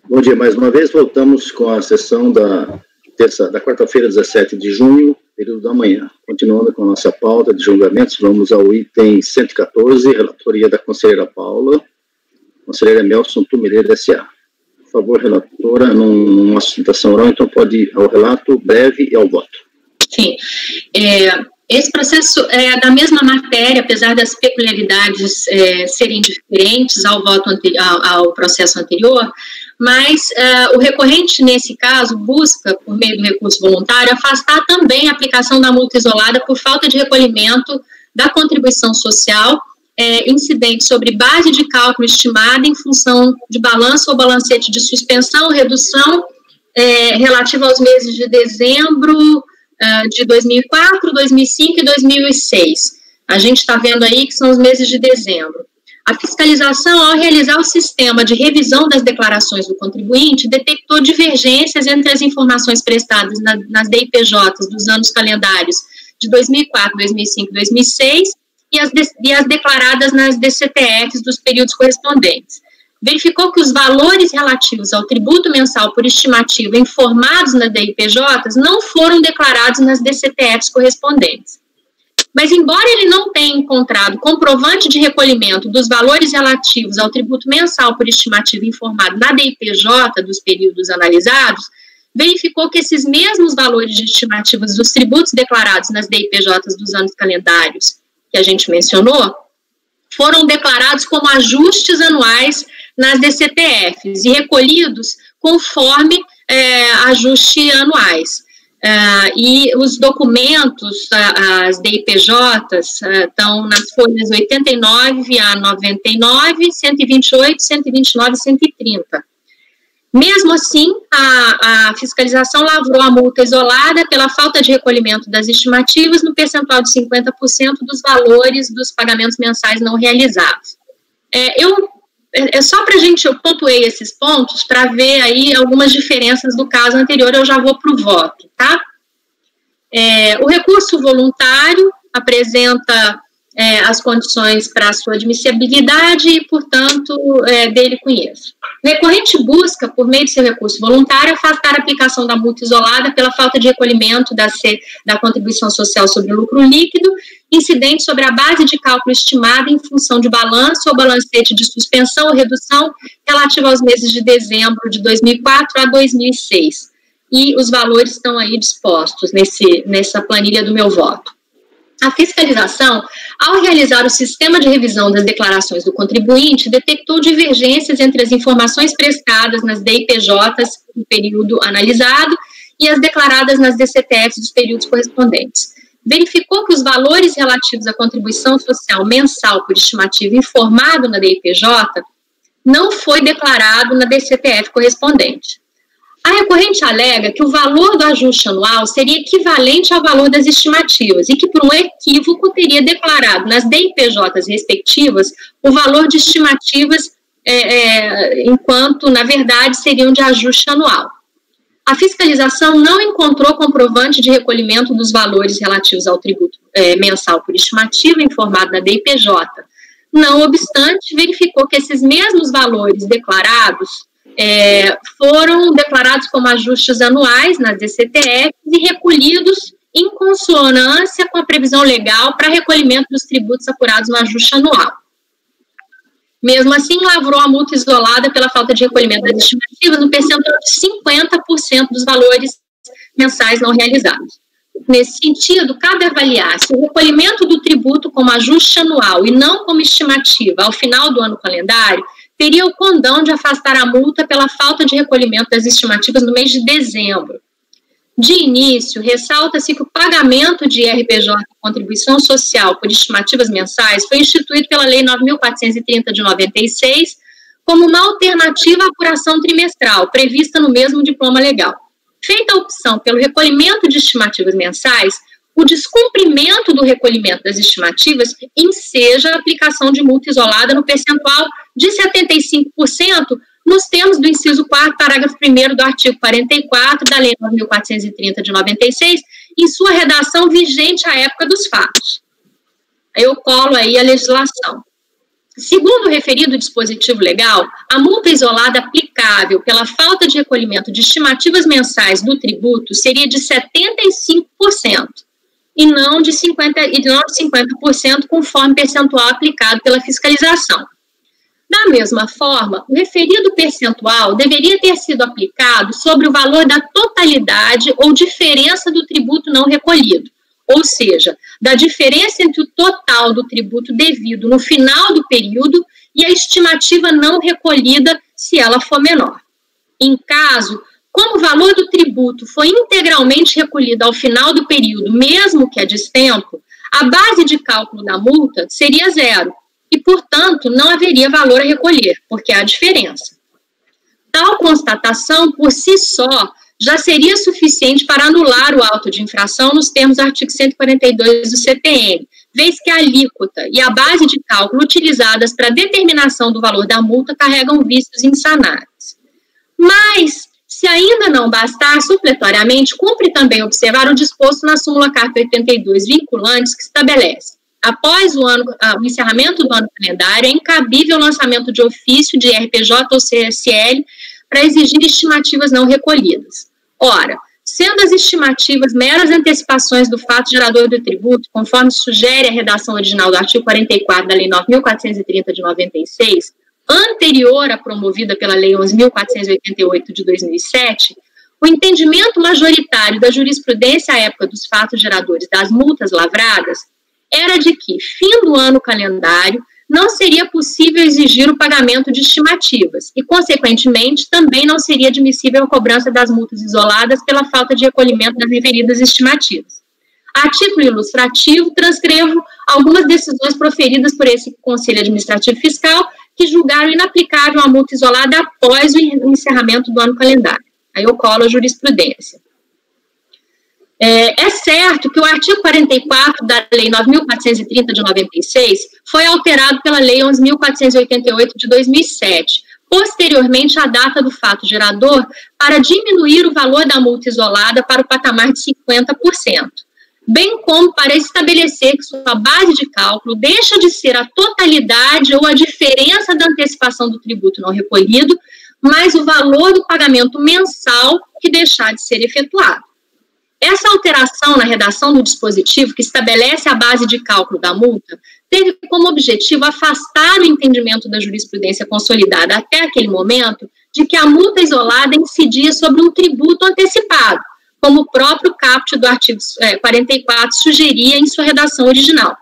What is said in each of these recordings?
Bom dia mais uma vez, voltamos com a sessão da quarta-feira, 17 de junho, período da manhã. Continuando com a nossa pauta de julgamentos, vamos ao item 114, relatoria da conselheira Paula, conselheira Melson Tumileiro, S.A. Por favor, relatora, numa sustentação oral, então pode ir ao relato breve e ao voto. Sim, esse processo é da mesma matéria, apesar das peculiaridades serem diferentes ao processo anterior, mas o recorrente, nesse caso, busca, por meio do recurso voluntário, afastar também a aplicação da multa isolada por falta de recolhimento da contribuição social incidente sobre base de cálculo estimada em função de balanço ou balancete de suspensão ou redução relativa aos meses de dezembro de 2004, 2005 e 2006. A gente está vendo aí que são os meses de dezembro. A fiscalização, ao realizar o sistema de revisão das declarações do contribuinte, detectou divergências entre as informações prestadas nas DIPJs dos anos calendários de 2004, 2005 e 2006 e as declaradas nas DCTFs dos períodos correspondentes. Verificou que os valores relativos ao tributo mensal por estimativa informados nas DIPJs não foram declarados nas DCTFs correspondentes. Mas, embora ele não tenha encontrado comprovante de recolhimento dos valores relativos ao tributo mensal por estimativa informado na DIPJ dos períodos analisados, verificou que esses mesmos valores de estimativas dos tributos declarados nas DIPJs dos anos calendários que a gente mencionou, foram declarados como ajustes anuais nas DCTFs e recolhidos conforme ajuste anuais. E os documentos, as DIPJs, estão nas folhas 89 a 99, 128, 129 e 130. Mesmo assim, a fiscalização lavrou a multa isolada pela falta de recolhimento das estimativas no percentual de 50% dos valores dos pagamentos mensais não realizados. Só para a gente, eu pontuei esses pontos para ver aí algumas diferenças do caso anterior, eu já vou para o voto, tá? O recurso voluntário apresenta as condições para a sua admissibilidade e, portanto, dele conheço. O recorrente busca, por meio de seu recurso voluntário, afastar a aplicação da multa isolada pela falta de recolhimento da contribuição social sobre o lucro líquido, incidente sobre a base de cálculo estimada em função de balanço ou balancete de suspensão ou redução relativa aos meses de dezembro de 2004 a 2006. E os valores estão aí dispostos nessa planilha do meu voto. A fiscalização, ao realizar o sistema de revisão das declarações do contribuinte, detectou divergências entre as informações prestadas nas DIPJs no período analisado e as declaradas nas DCTFs dos períodos correspondentes. Verificou que os valores relativos à contribuição social mensal por estimativa informado na DIPJ não foi declarado na DCTF correspondente. A recorrente alega que o valor do ajuste anual seria equivalente ao valor das estimativas e que, por um equívoco, teria declarado nas DIPJs respectivas o valor de estimativas, enquanto, na verdade, seriam de ajuste anual. A fiscalização não encontrou comprovante de recolhimento dos valores relativos ao tributo mensal por estimativa informado na DIPJ. Não obstante, verificou que esses mesmos valores declarados foram declarados como ajustes anuais nas DCTFs e recolhidos em consonância com a previsão legal para recolhimento dos tributos apurados no ajuste anual. Mesmo assim, lavrou a multa isolada pela falta de recolhimento das estimativas no percentual de 50% dos valores mensais não realizados. Nesse sentido, cabe avaliar se o recolhimento do tributo como ajuste anual e não como estimativa ao final do ano calendário teria o condão de afastar a multa pela falta de recolhimento das estimativas no mês de dezembro. De início, ressalta-se que o pagamento de RPJ, contribuição social por estimativas mensais, foi instituído pela Lei 9.430 de 96 como uma alternativa à apuração trimestral, prevista no mesmo diploma legal. Feita a opção pelo recolhimento de estimativas mensais, o descumprimento do recolhimento das estimativas enseja a aplicação de multa isolada no percentual de 75% nos termos do inciso 4º, parágrafo 1º do artigo 44 da Lei 9.430 de 96, em sua redação vigente à época dos fatos. Eu colo aí a legislação. Segundo o referido dispositivo legal, a multa isolada aplicável pela falta de recolhimento de estimativas mensais do tributo seria de 75%, e não de 50%, conforme percentual aplicado pela fiscalização. Da mesma forma, o referido percentual deveria ter sido aplicado sobre o valor da totalidade ou diferença do tributo não recolhido, ou seja, da diferença entre o total do tributo devido no final do período e a estimativa não recolhida, se ela for menor. Em caso, como o valor do tributo foi integralmente recolhido ao final do período, mesmo que a destempo, a base de cálculo da multa seria zero e, portanto, não haveria valor a recolher, porque há diferença. Tal constatação, por si só, já seria suficiente para anular o auto de infração nos termos do artigo 142 do CPM, vez que a alíquota e a base de cálculo utilizadas para a determinação do valor da multa carregam vícios insanáveis. Mas, se ainda não bastar, supletoriamente, cumpre também observar o disposto na súmula CARF 82 vinculantes, que estabelece: após o encerramento do ano calendário, é incabível o lançamento de ofício de RPJ ou CSL para exigir estimativas não recolhidas. Ora, sendo as estimativas meras antecipações do fato gerador do tributo, conforme sugere a redação original do artigo 44 da Lei 9.430 de 96, anterior à promovida pela Lei 11.488 de 2007, o entendimento majoritário da jurisprudência à época dos fatos geradores das multas lavradas era de que, fim do ano calendário, não seria possível exigir o pagamento de estimativas e, consequentemente, também não seria admissível a cobrança das multas isoladas pela falta de recolhimento das referidas estimativas. A título ilustrativo, transcrevo algumas decisões proferidas por esse Conselho Administrativo Fiscal que julgaram inaplicável a multa isolada após o encerramento do ano calendário. Aí eu colo a jurisprudência. É certo que o artigo 44 da Lei 9.430 de 96 foi alterado pela Lei 11.488 de 2007, posteriormente à data do fato gerador, para diminuir o valor da multa isolada para o patamar de 50%, bem como para estabelecer que sua base de cálculo deixa de ser a totalidade ou a diferença da antecipação do tributo não recolhido, mais o valor do pagamento mensal que deixar de ser efetuado. Essa alteração na redação do dispositivo, que estabelece a base de cálculo da multa, teve como objetivo afastar o entendimento da jurisprudência consolidada até aquele momento de que a multa isolada incidia sobre um tributo antecipado, como o próprio caput do artigo 44 sugeria em sua redação original.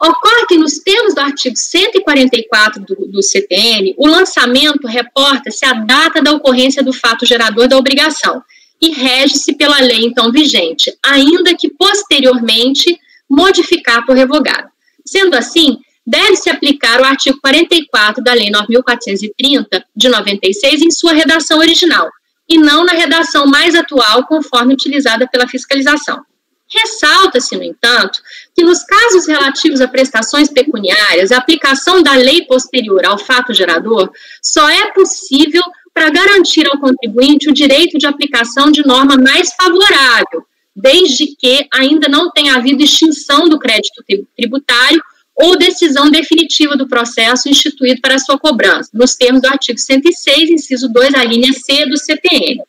Ocorre que, nos termos do artigo 144 do CTN, o lançamento reporta-se à data da ocorrência do fato gerador da obrigação, e rege-se pela lei então vigente, ainda que posteriormente modificar por revogado. Sendo assim, deve-se aplicar o artigo 44 da Lei 9.430 de 96 em sua redação original, e não na redação mais atual, conforme utilizada pela fiscalização. Ressalta-se, no entanto, que nos casos relativos a prestações pecuniárias, a aplicação da lei posterior ao fato gerador só é possível para garantir ao contribuinte o direito de aplicação de norma mais favorável, desde que ainda não tenha havido extinção do crédito tributário ou decisão definitiva do processo instituído para sua cobrança, nos termos do artigo 106, inciso 2, a linha C do CPM.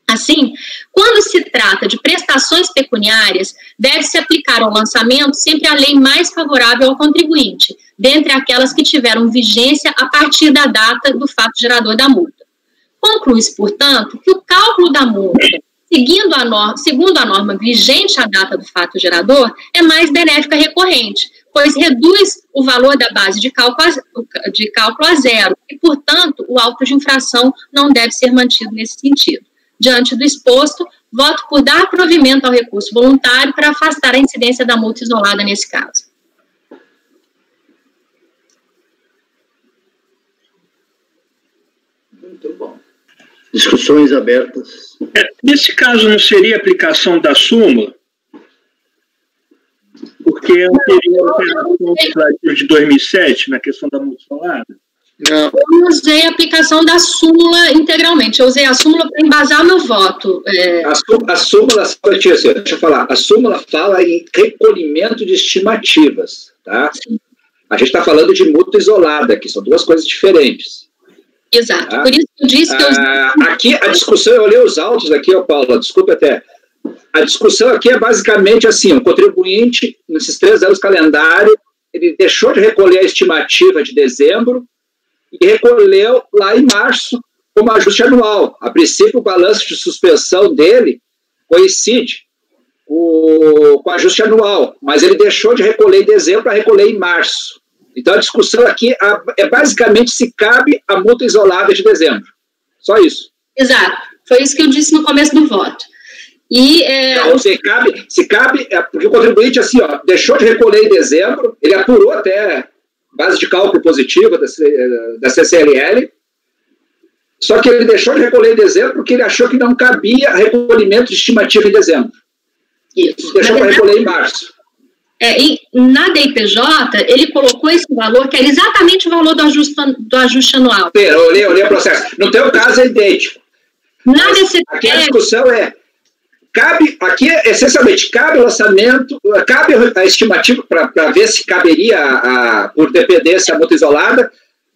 Assim, quando se trata de prestações pecuniárias, deve-se aplicar ao lançamento sempre a lei mais favorável ao contribuinte, dentre aquelas que tiveram vigência a partir da data do fato gerador da multa. Conclui-se, portanto, que o cálculo da multa, segundo a norma vigente à data do fato gerador, é mais benéfica recorrente, pois reduz o valor da base de cálculo a zero e, portanto, o auto de infração não deve ser mantido nesse sentido. Diante do exposto, voto por dar provimento ao recurso voluntário para afastar a incidência da multa isolada nesse caso. Muito bom. Discussões abertas. Nesse caso, não seria aplicação da súmula? Porque anterior à operação legislativa de 2007, na questão da multa isolada? Não. Eu não usei a aplicação da súmula integralmente, eu usei a súmula para embasar meu voto. A súmula, deixa eu falar, a súmula fala em recolhimento de estimativas, tá? Sim. A gente está falando de multa isolada, que são duas coisas diferentes. Exato, tá? Por isso que eu disse que aqui a discussão, eu olhei os autos aqui, Paula, desculpa até. A discussão aqui é basicamente assim, o contribuinte, nesses 3 anos calendário, ele deixou de recolher a estimativa de dezembro e recolheu lá em março como ajuste anual. A princípio, o balanço de suspensão dele coincide com o ajuste anual, mas ele deixou de recolher em dezembro para recolher em março. Então, a discussão aqui é basicamente se cabe a multa isolada de dezembro. Só isso. Exato. Foi isso que eu disse no começo do voto. E, então, se cabe, porque o contribuinte, assim, ó, deixou de recolher em dezembro, ele apurou até base de cálculo positiva da CCLL, só que ele deixou de recolher em dezembro porque ele achou que não cabia recolhimento de estimativa em dezembro. Isso. Deixou para recolher em março. E na DIPJ, ele colocou esse valor, que era exatamente o valor do ajuste anual. Eu olhei o processo. No teu caso, é idêntico. Aqui a discussão aqui, essencialmente, cabe o lançamento, cabe a estimativa, para ver se caberia, por dependência, a multa isolada,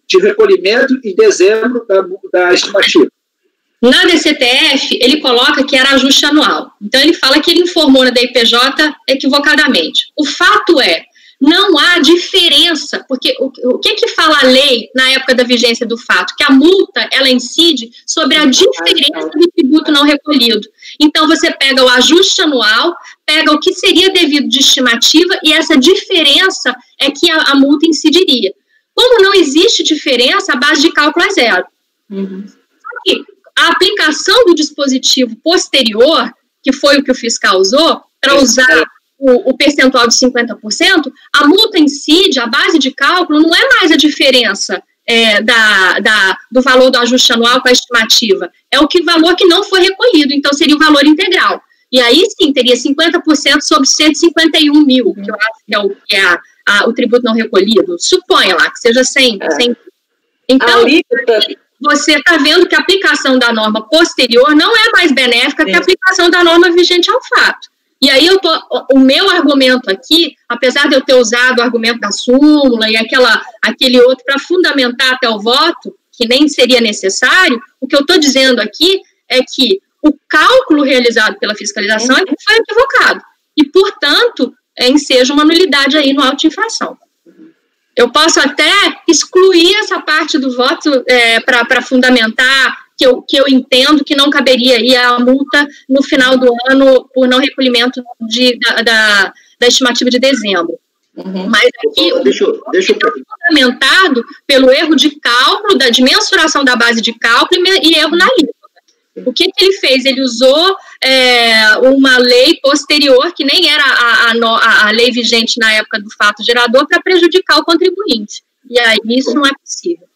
de recolhimento em dezembro da estimativa. Na DCTF, ele coloca que era ajuste anual. Então, ele fala que ele informou na DIPJ equivocadamente. O fato é, não há diferença, porque o que fala a lei na época da vigência do fato? Que a multa, ela incide sobre a diferença do tributo não recolhido. Então, você pega o ajuste anual, pega o que seria devido de estimativa, e essa diferença é que a multa incidiria. Como não existe diferença, a base de cálculo é zero. Só que a aplicação do dispositivo posterior, que foi o que o fiscal usou, para usar o percentual de 50%, a multa incide, a base de cálculo, não é mais a diferença do valor do ajuste anual com a estimativa, é o valor que não foi recolhido, então seria o valor integral. E aí sim, teria 50% sobre 151 mil, que eu acho que é o tributo não recolhido. Suponha lá, que seja 100. Então, você está vendo que a aplicação da norma posterior não é mais benéfica que a aplicação da norma vigente ao fato. E aí o meu argumento aqui, apesar de eu ter usado o argumento da súmula e aquele outro para fundamentar até o voto, que nem seria necessário, o que eu estou dizendo aqui é que o cálculo realizado pela fiscalização foi equivocado. E, portanto, enseja uma nulidade aí no auto de infração. Eu posso até excluir essa parte do voto para fundamentar que eu entendo que não caberia aí a multa no final do ano por não recolhimento da estimativa de dezembro. Mas aqui deixa fundamentado pelo erro de cálculo, de mensuração da base de cálculo e erro na alíquota. O que ele fez? Ele usou uma lei posterior, que nem era a lei vigente na época do fato gerador, para prejudicar o contribuinte. E aí isso não é possível.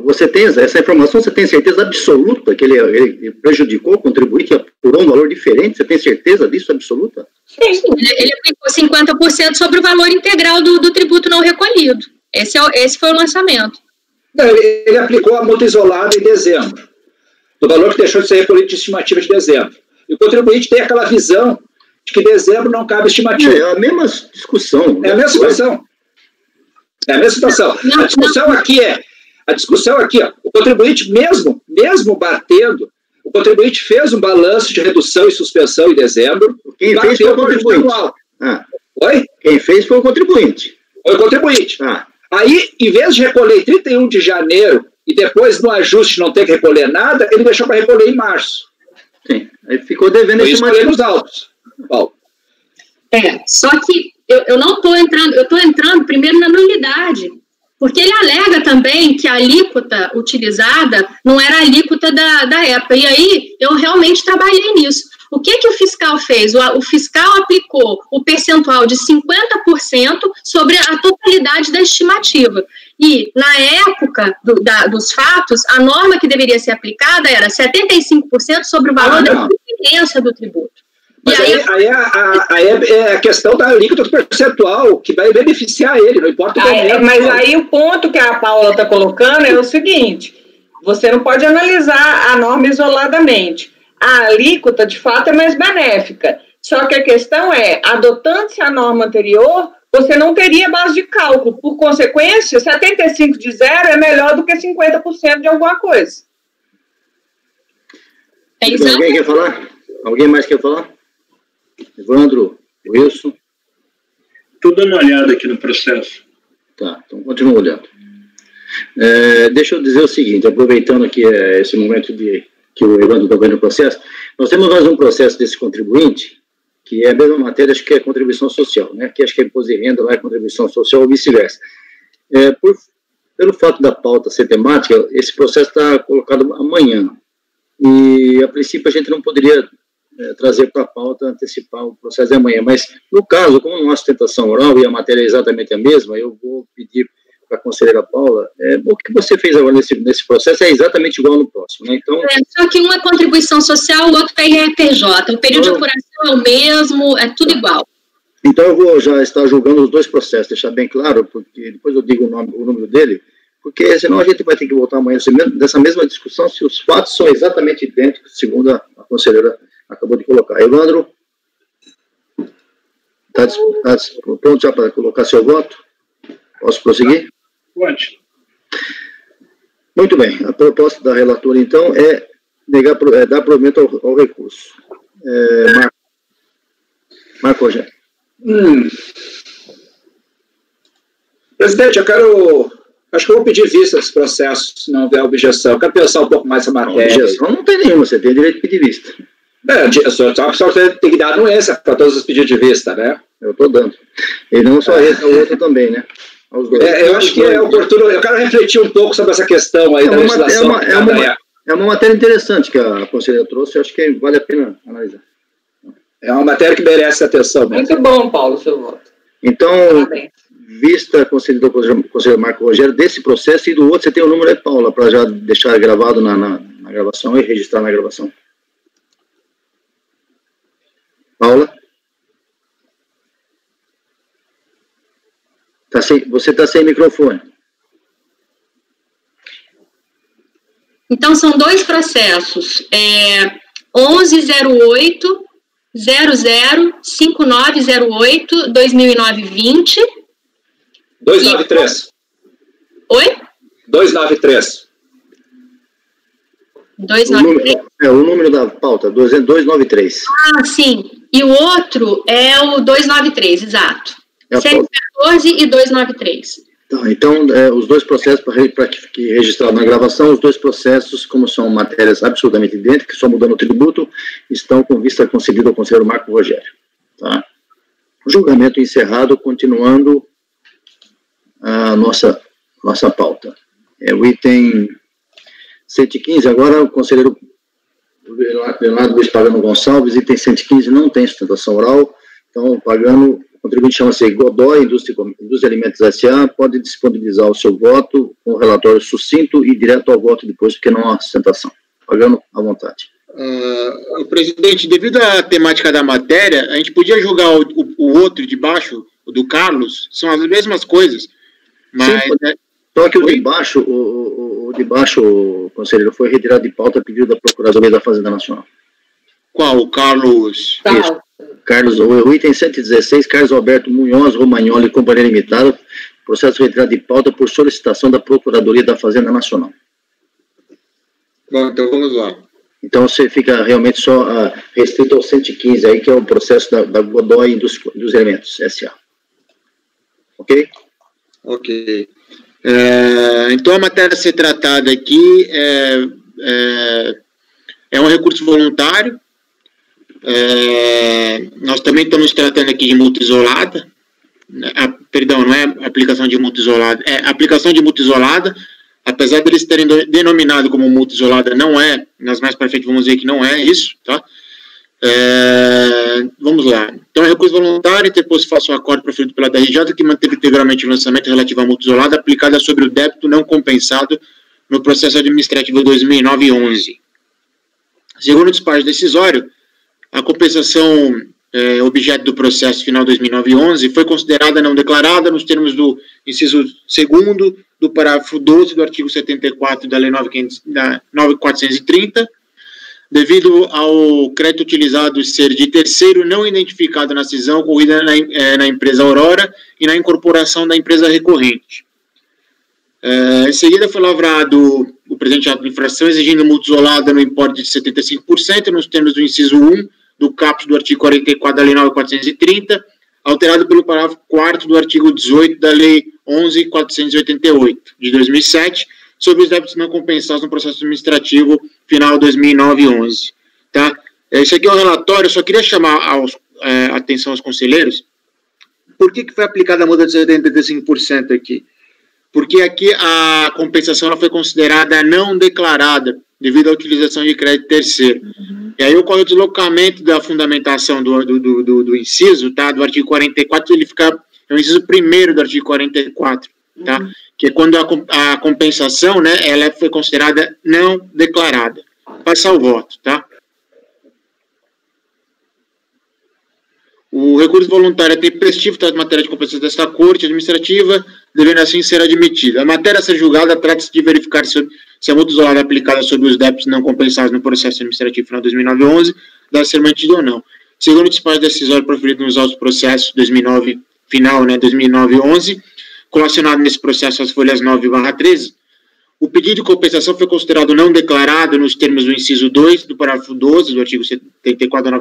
Você tem essa informação, você tem certeza absoluta que ele prejudicou o contribuinte e apurou um valor diferente? Você tem certeza disso absoluta? Sim, ele aplicou 50% sobre o valor integral do tributo não recolhido. Esse foi o lançamento. Não, ele aplicou a multa isolada em dezembro, do valor que deixou de ser recolhido de estimativa de dezembro. E o contribuinte tem aquela visão de que dezembro não cabe estimativa. É a mesma discussão. É a mesma situação. É a mesma situação. A discussão aqui, ó, o contribuinte, mesmo batendo, o contribuinte fez um balanço de redução e suspensão em dezembro. Quem fez foi o contribuinte. Oi? Quem fez foi o contribuinte. Foi o contribuinte. Aí, em vez de recolher em 31 de janeiro e depois no ajuste não ter que recolher nada, ele deixou para recolher em março. Sim, aí ficou devendo esse motivo nos autos. Paulo. Só que eu não estou entrando, eu estou entrando primeiro na nulidade. Porque ele alega também que a alíquota utilizada não era a alíquota da época. E aí, eu realmente trabalhei nisso. O que o fiscal fez? O fiscal aplicou o percentual de 50% sobre a totalidade da estimativa. E, na época dos fatos, a norma que deveria ser aplicada era 75% sobre o valor da diferença do tributo. Mas aí é a questão da alíquota percentual, que vai beneficiar ele, não importa o momento. Mas aí o ponto que a Paula está colocando é o seguinte: você não pode analisar a norma isoladamente. A alíquota, de fato, é mais benéfica. Só que a questão é, adotando-se a norma anterior, você não teria base de cálculo. Por consequência, 75 de zero é melhor do que 50% de alguma coisa. Alguém quer falar? Alguém mais quer falar? Evandro, Wilson? Estou dando uma olhada aqui no processo. Tá, então continua olhando. Deixa eu dizer o seguinte, aproveitando aqui esse momento que o Evandro está vendo o processo, nós temos mais um processo desse contribuinte, que é a mesma matéria, acho que é contribuição social, né? Que acho que é imposto de renda, lá é contribuição social, ou vice-versa. Pelo fato da pauta ser temática, esse processo está colocado amanhã, e a princípio a gente não poderia trazer para a pauta, antecipar o processo de amanhã, mas no caso, como não há sustentação oral e a matéria é exatamente a mesma, eu vou pedir para a conselheira Paula, o que você fez agora nesse processo é exatamente igual no próximo, né? Então, só que um é contribuição social, o outro é IRPJ, o período de apuração é o mesmo, é tudo igual. Então eu vou já estar julgando os dois processos, deixar bem claro, porque depois eu digo o número dele, porque senão a gente vai ter que voltar amanhã dessa mesma discussão se os fatos são exatamente idênticos, segundo a conselheira acabou de colocar. Evandro, está pronto já para colocar seu voto? Posso prosseguir? Pode. Muito bem. A proposta da relatora, então, é dar provimento ao recurso. Marco Rogério. Presidente, acho que eu vou pedir vista desse processo, se não houver objeção. Eu quero pensar um pouco mais essa matéria. Objeção não tem nenhuma, você tem direito de pedir vista. Só tem que dar anuência para todos os pedidos de vista, né? Eu estou dando. E não só esse, o outro também, né? Eu acho que é oportuno. Eu quero refletir um pouco sobre essa questão aí da legislação. É uma matéria interessante que a conselheira trouxe, eu acho que vale a pena analisar. É uma matéria que merece atenção mesmo. Muito bom, Paulo, seu voto. Então, vista a conselheiro Marco Rogério desse processo e do outro, você tem o número aí, Paula, para já deixar gravado na gravação e registrar na gravação. Paula? Você está sem microfone. Então, são dois processos. 1108 005908 2009-20. 293. Oi? 293. 293? O número da pauta, 293. Ah, sim. E o outro é o 293, exato. 114 e 293. Então, os dois processos, para que registrado na gravação, os dois processos, como são matérias absolutamente idênticas, só mudando o tributo, estão com vista concedida ao conselheiro Marco Rogério. Tá? Julgamento encerrado, continuando a nossa pauta. O item 115, agora o conselheiro Leonardo Luiz Pagano Gonçalves, item 115 não tem sustentação oral, então Pagano, o contribuinte chama-se Godoy, Indústria de Alimentos S.A., pode disponibilizar o seu voto com o relatório sucinto e direto ao voto depois, porque não há sustentação. Pagano, à vontade. Presidente, devido à temática da matéria, a gente podia julgar o outro de baixo, o do Carlos, são as mesmas coisas, mas... Sim, só que o de baixo, o conselheiro, foi retirado de pauta a pedido da Procuradoria da Fazenda Nacional. Qual? O Carlos? Isso. Carlos, o item 116, Carlos Alberto Munhoz Romagnoli e Companhia Limitada, processo retirado de pauta por solicitação da Procuradoria da Fazenda Nacional. Bom, então vamos lá. Então você fica realmente só restrito ao 115 aí, que é o processo da Godoy dos Alimentos S.A. Ok? Ok. Então a matéria a ser tratada aqui é um recurso voluntário. Nós também estamos tratando aqui de multa isolada, perdão, não é aplicação de multa isolada, é aplicação de multa isolada, apesar deles terem denominado como multa isolada, não é, nós mais para frente vamos ver que não é isso, tá? Vamos lá. Então, é recurso voluntário, interposto face ao acordo proferido pela DRJ, que manteve integralmente o lançamento relativo à multa isolada aplicada sobre o débito não compensado no processo administrativo 2009-11. Segundo o despacho decisório, a compensação objeto do processo final 2009-11 foi considerada não declarada nos termos do inciso 2º do parágrafo 12 do artigo 74 da Lei 9.430, devido ao crédito utilizado ser de terceiro não identificado na cisão ocorrida na empresa Aurora e na incorporação da empresa recorrente. Em seguida, foi lavrado o presente ato de infração exigindo multa isolada no importe de 75%, nos termos do inciso 1 do caput do artigo 44 da Lei 9.430, alterado pelo parágrafo 4º do artigo 18 da Lei 11.488, de 2007, sobre os débitos não compensados no processo administrativo final 2009-11. Tá? Esse aqui é o relatório, eu só queria chamar a atenção aos conselheiros. Por que foi aplicada a multa de 75% aqui? Porque aqui a compensação ela foi considerada não declarada, devido à utilização de crédito terceiro. E aí ocorre o deslocamento da fundamentação do inciso, tá? Do artigo 44, ele fica, é o inciso 1º do artigo 44, tá? Que é quando a compensação, né, ela foi considerada não declarada. Passar o voto, tá? O recurso voluntário é tempestivo, trata de matéria de compensação desta Corte Administrativa, devendo assim ser admitida. A matéria a ser julgada trata-se de verificar se a multa isolada aplicada sobre os débitos não compensados no processo administrativo final 2009-11 deve ser mantida ou não. Segundo o despacho decisório proferido nos autos processos 2009, final, né, 2009-11, colacionado nesse processo as folhas 9/13, o pedido de compensação foi considerado não declarado nos termos do inciso 2 do parágrafo 12 do artigo 74 da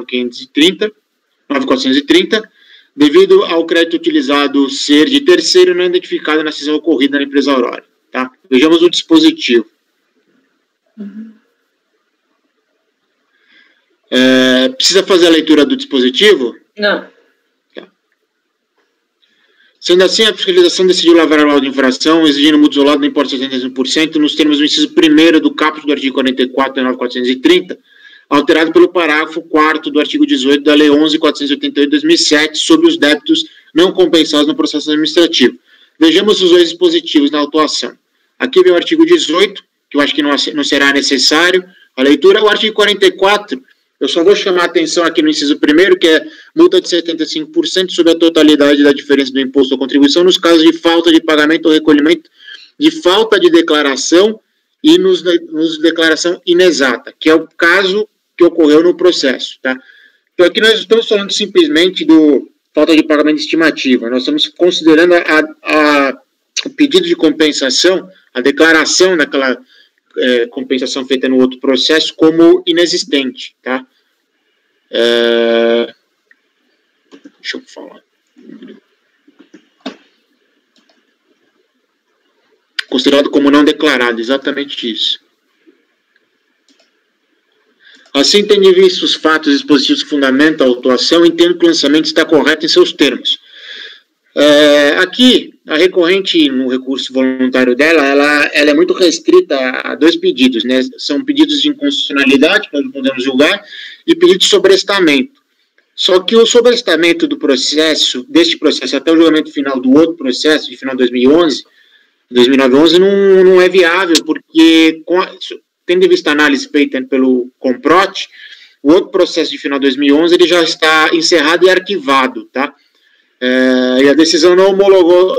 9.430, devido ao crédito utilizado ser de terceiro não identificado na cisão ocorrida na empresa Aurora. Tá? Vejamos o dispositivo. Precisa fazer a leitura do dispositivo? Não. Tá. Sendo assim, a fiscalização decidiu lavrar o laudo de infração, exigindo multa isolada no importe de 75% nos termos do inciso 1º do caput do artigo 44 da 9.430, alterado pelo parágrafo 4º do artigo 18 da Lei 11.488 de 2007, sobre os débitos não compensados no processo administrativo. Vejamos os dois dispositivos na autuação. Aqui vem o artigo 18, que eu acho que não será necessário a leitura. O artigo 44, eu só vou chamar a atenção aqui no inciso 1º, que é multa de 75% sobre a totalidade da diferença do imposto ou contribuição nos casos de falta de pagamento ou recolhimento, de falta de declaração e nos declaração inexata, que é o caso que ocorreu no processo, tá? Então aqui nós estamos falando simplesmente do falta de pagamento de estimativa, nós estamos considerando o pedido de compensação, a declaração daquela compensação feita no outro processo como inexistente, tá? Deixa eu falar. Considerado como não declarado, exatamente isso. Assim, tendo visto os fatos expositivos que fundamentam a autuação, entendo que o lançamento está correto em seus termos. Aqui, a recorrente, no recurso voluntário dela, ela é muito restrita a dois pedidos, né? São pedidos de inconstitucionalidade, que nós podemos julgar, e pedido de sobrestamento. Só que o sobrestamento do processo, deste processo até o julgamento final do outro processo, de final de 2009-11, não é viável, porque, tendo em vista a análise feita pelo Comprot, o outro processo de final de 2011 ele já está encerrado e arquivado, tá? E a decisão não homologou,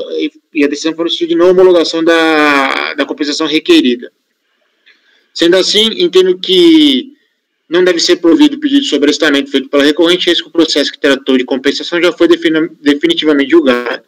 e a decisão foi no sentido de não homologação da compensação requerida. Sendo assim, entendo que não deve ser provido o pedido de sobrestamento feito pela recorrente, eis que o processo que tratou de compensação já foi definitivamente julgado.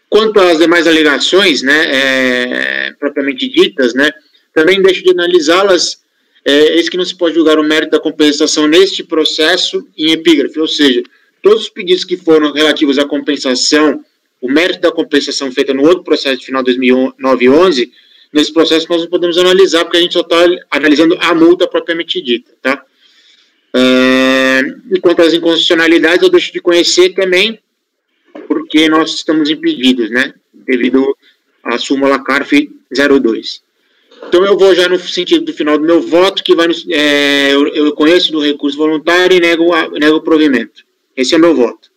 Quanto às demais alegações, né, propriamente ditas, né, também deixo de analisá-las, eis que não se pode julgar o mérito da compensação neste processo em epígrafe, ou seja, todos os pedidos que foram relativos à compensação, o mérito da compensação feita no outro processo de final de 2009-11, nesse processo nós não podemos analisar, porque a gente só está analisando a multa propriamente dita, tá? E quanto às inconstitucionalidades, eu deixo de conhecer também, porque nós estamos impedidos, né, devido à súmula CARF 02. Então eu vou já no sentido do final do meu voto, que vai eu conheço do recurso voluntário e nego o provimento. Esse é o meu voto.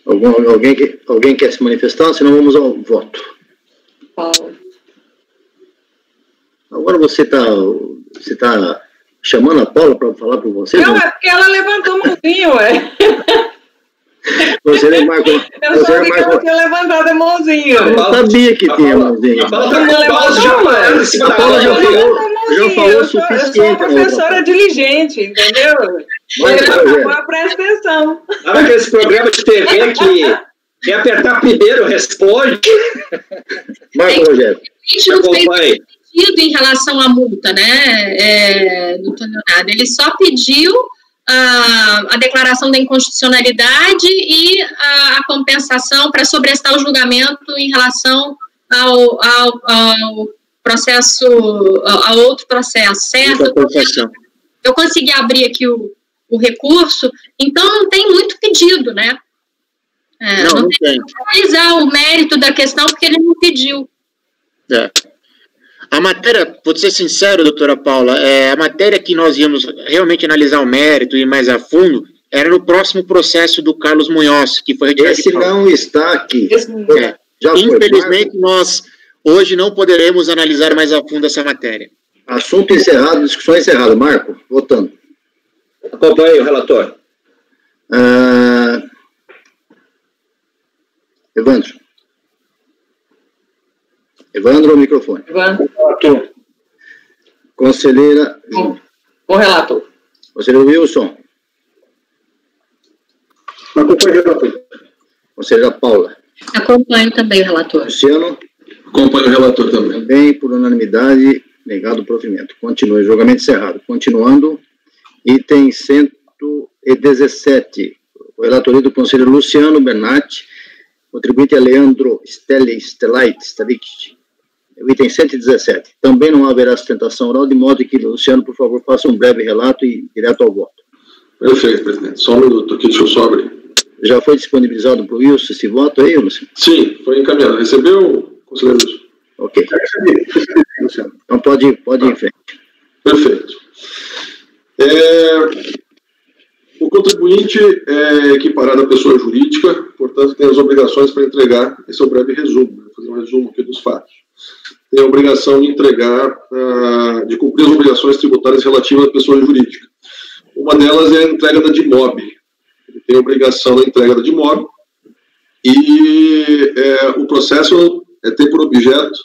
Alguém quer se manifestar? Senão vamos ao voto. Paulo. Agora você tá chamando a Paula para falar por você? Não, é porque ela levantou a mãozinha, ué. Você marcou. Eu só vi que ela tinha levantado a mãozinha. Eu não sabia que tinha a mãozinha. A Paula já falou em cima da hora. assim, falou eu sou uma professora diligente, entendeu? Presta atenção. Sabe aqueles programas de TV que quem apertar primeiro responde? Marco Rogério. A gente não fez pedido em relação à multa, né, doutor Leonardo? Ele só pediu a declaração da inconstitucionalidade e a compensação para sobrestar o julgamento em relação ao processo, a outro processo, certo? Eu consegui abrir aqui o recurso, então não tem muito pedido, né? Não tem que analisar o mérito da questão, porque ele não pediu. A matéria, vou ser sincero, doutora Paula, a matéria que nós íamos realmente analisar o mérito e ir mais a fundo era no próximo processo do Carlos Munhoz, que foi retirado. Esse não está aqui. Já infelizmente, nós hoje não poderemos analisar mais a fundo essa matéria. Assunto encerrado, discussão encerrada. Marco, votando. Acompanhe o relator. Evandro, o microfone. Evandro. Conselheira. O relator. Conselheiro Wilson. Acompanhe o relator. Conselheira Paula. Acompanho também o relator. Luciano. Acompanho o relator também. Também, por unanimidade, negado o provimento. Continue, julgamento encerrado. Continuando, item 117. O relatoria do conselheiro Luciano Bernatti. Contribuinte é Leandro Stelait. O item 117. Também não haverá sustentação oral, de modo que, Luciano, por favor, faça um breve relato e direto ao voto. Perfeito, presidente. Só um minuto aqui, deixa eu só abrir. Já foi disponibilizado para o Wilson esse voto aí, Luciano? Sim, foi encaminhado. Recebeu, conselheiro Wilson? Ok. Recebi, Luciano. Então pode ir em frente. Perfeito. O contribuinte é equiparado à pessoa jurídica, portanto, tem as obrigações para entregar. Esse é o breve resumo, vou fazer um resumo aqui dos fatos. Tem a obrigação de entregar, de cumprir as obrigações tributárias relativas à pessoa jurídica. Uma delas é a entrega da DIMOB. Ele tem a obrigação da entrega da DIMOB e o processo tem por objeto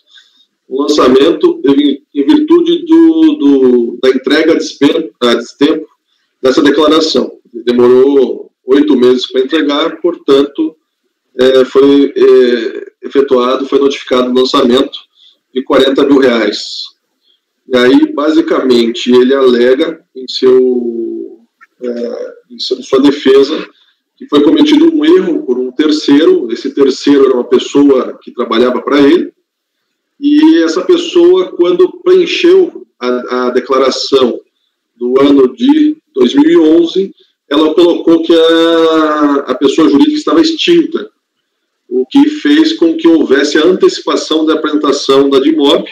o lançamento em virtude da entrega a destempo dessa declaração. Ele demorou 8 meses para entregar, portanto, foi notificado o lançamento de R$40 mil. E aí, basicamente, ele alega em sua defesa que foi cometido um erro por um terceiro. Esse terceiro era uma pessoa que trabalhava para ele, e essa pessoa, quando preencheu a declaração do ano de 2011, ela colocou que a pessoa jurídica estava extinta, o que fez com que houvesse a antecipação da apresentação da DIMOB,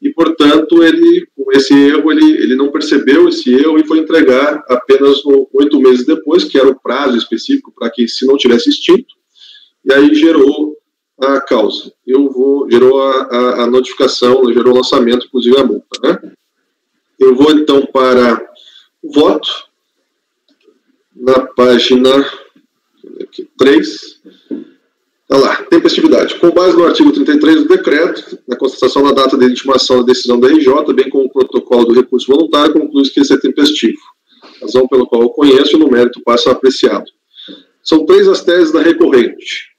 e, portanto, ele, com esse erro, ele não percebeu esse erro e foi entregar apenas 8 meses depois, que era o prazo específico para que, se não tivesse extinto, e aí gerou a causa. Gerou a notificação, gerou o lançamento, inclusive a multa, né? Eu vou, então, para o voto, na página 3. Olha lá, tempestividade. Com base no artigo 33 do decreto, na constatação da data de intimação da decisão da RJ, bem como o protocolo do recurso voluntário, conclui que esse é tempestivo. Razão pela qual eu conheço e no mérito passa apreciado. São 3 as teses da recorrente.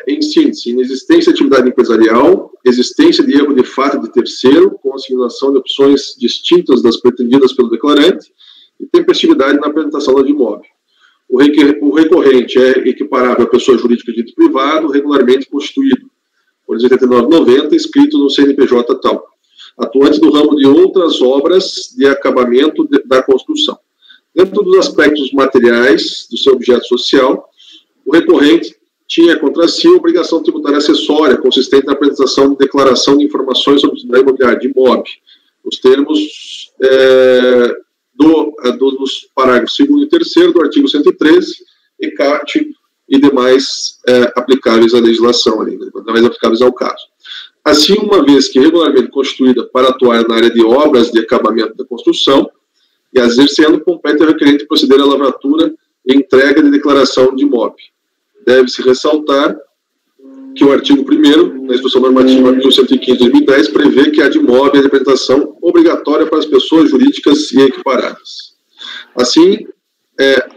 Em síntese, inexistência de atividade empresarial, existência de erro de fato de terceiro, com assimilação de opções distintas das pretendidas pelo declarante, e tempestividade na apresentação da DIMOB. O recorrente é equiparável à pessoa jurídica de direito privado, regularmente constituído, por 8990, escrito no CNPJ tal, atuante no ramo de outras obras de acabamento da construção. Dentro dos aspectos materiais do seu objeto social, o recorrente tinha contra si a obrigação tributária acessória, consistente na apresentação de declaração de informações sobre a imobiliária de DIMOB, os termos dos parágrafos 2º e 3º do artigo 113, ECAT e demais aplicáveis à legislação, demais aplicáveis ao caso. Assim, uma vez que regularmente constituída para atuar na área de obras de acabamento da construção, e exercendo, compete ao requerente proceder à lavratura e entrega de declaração de DIMOB. Deve-se ressaltar que o artigo 1º da Instrução Normativa 1115/2010 prevê que a DIMOB é de apresentação obrigatória obrigatória para as pessoas jurídicas e equiparadas. Assim,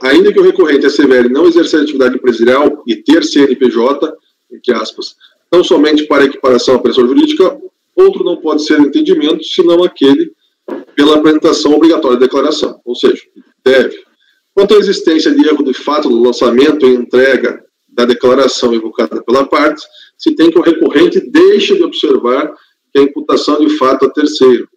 ainda que o recorrente assevere não exercer atividade empresarial e ter CNPJ, entre aspas, não somente para equiparação à pessoa jurídica, outro não pode ser entendimento, senão aquele pela apresentação obrigatória da declaração, ou seja, deve. Quanto à existência de erro de fato no lançamento e entrega da declaração evocada pela parte, se tem que o recorrente deixe de observar que a imputação de fato a terceiro,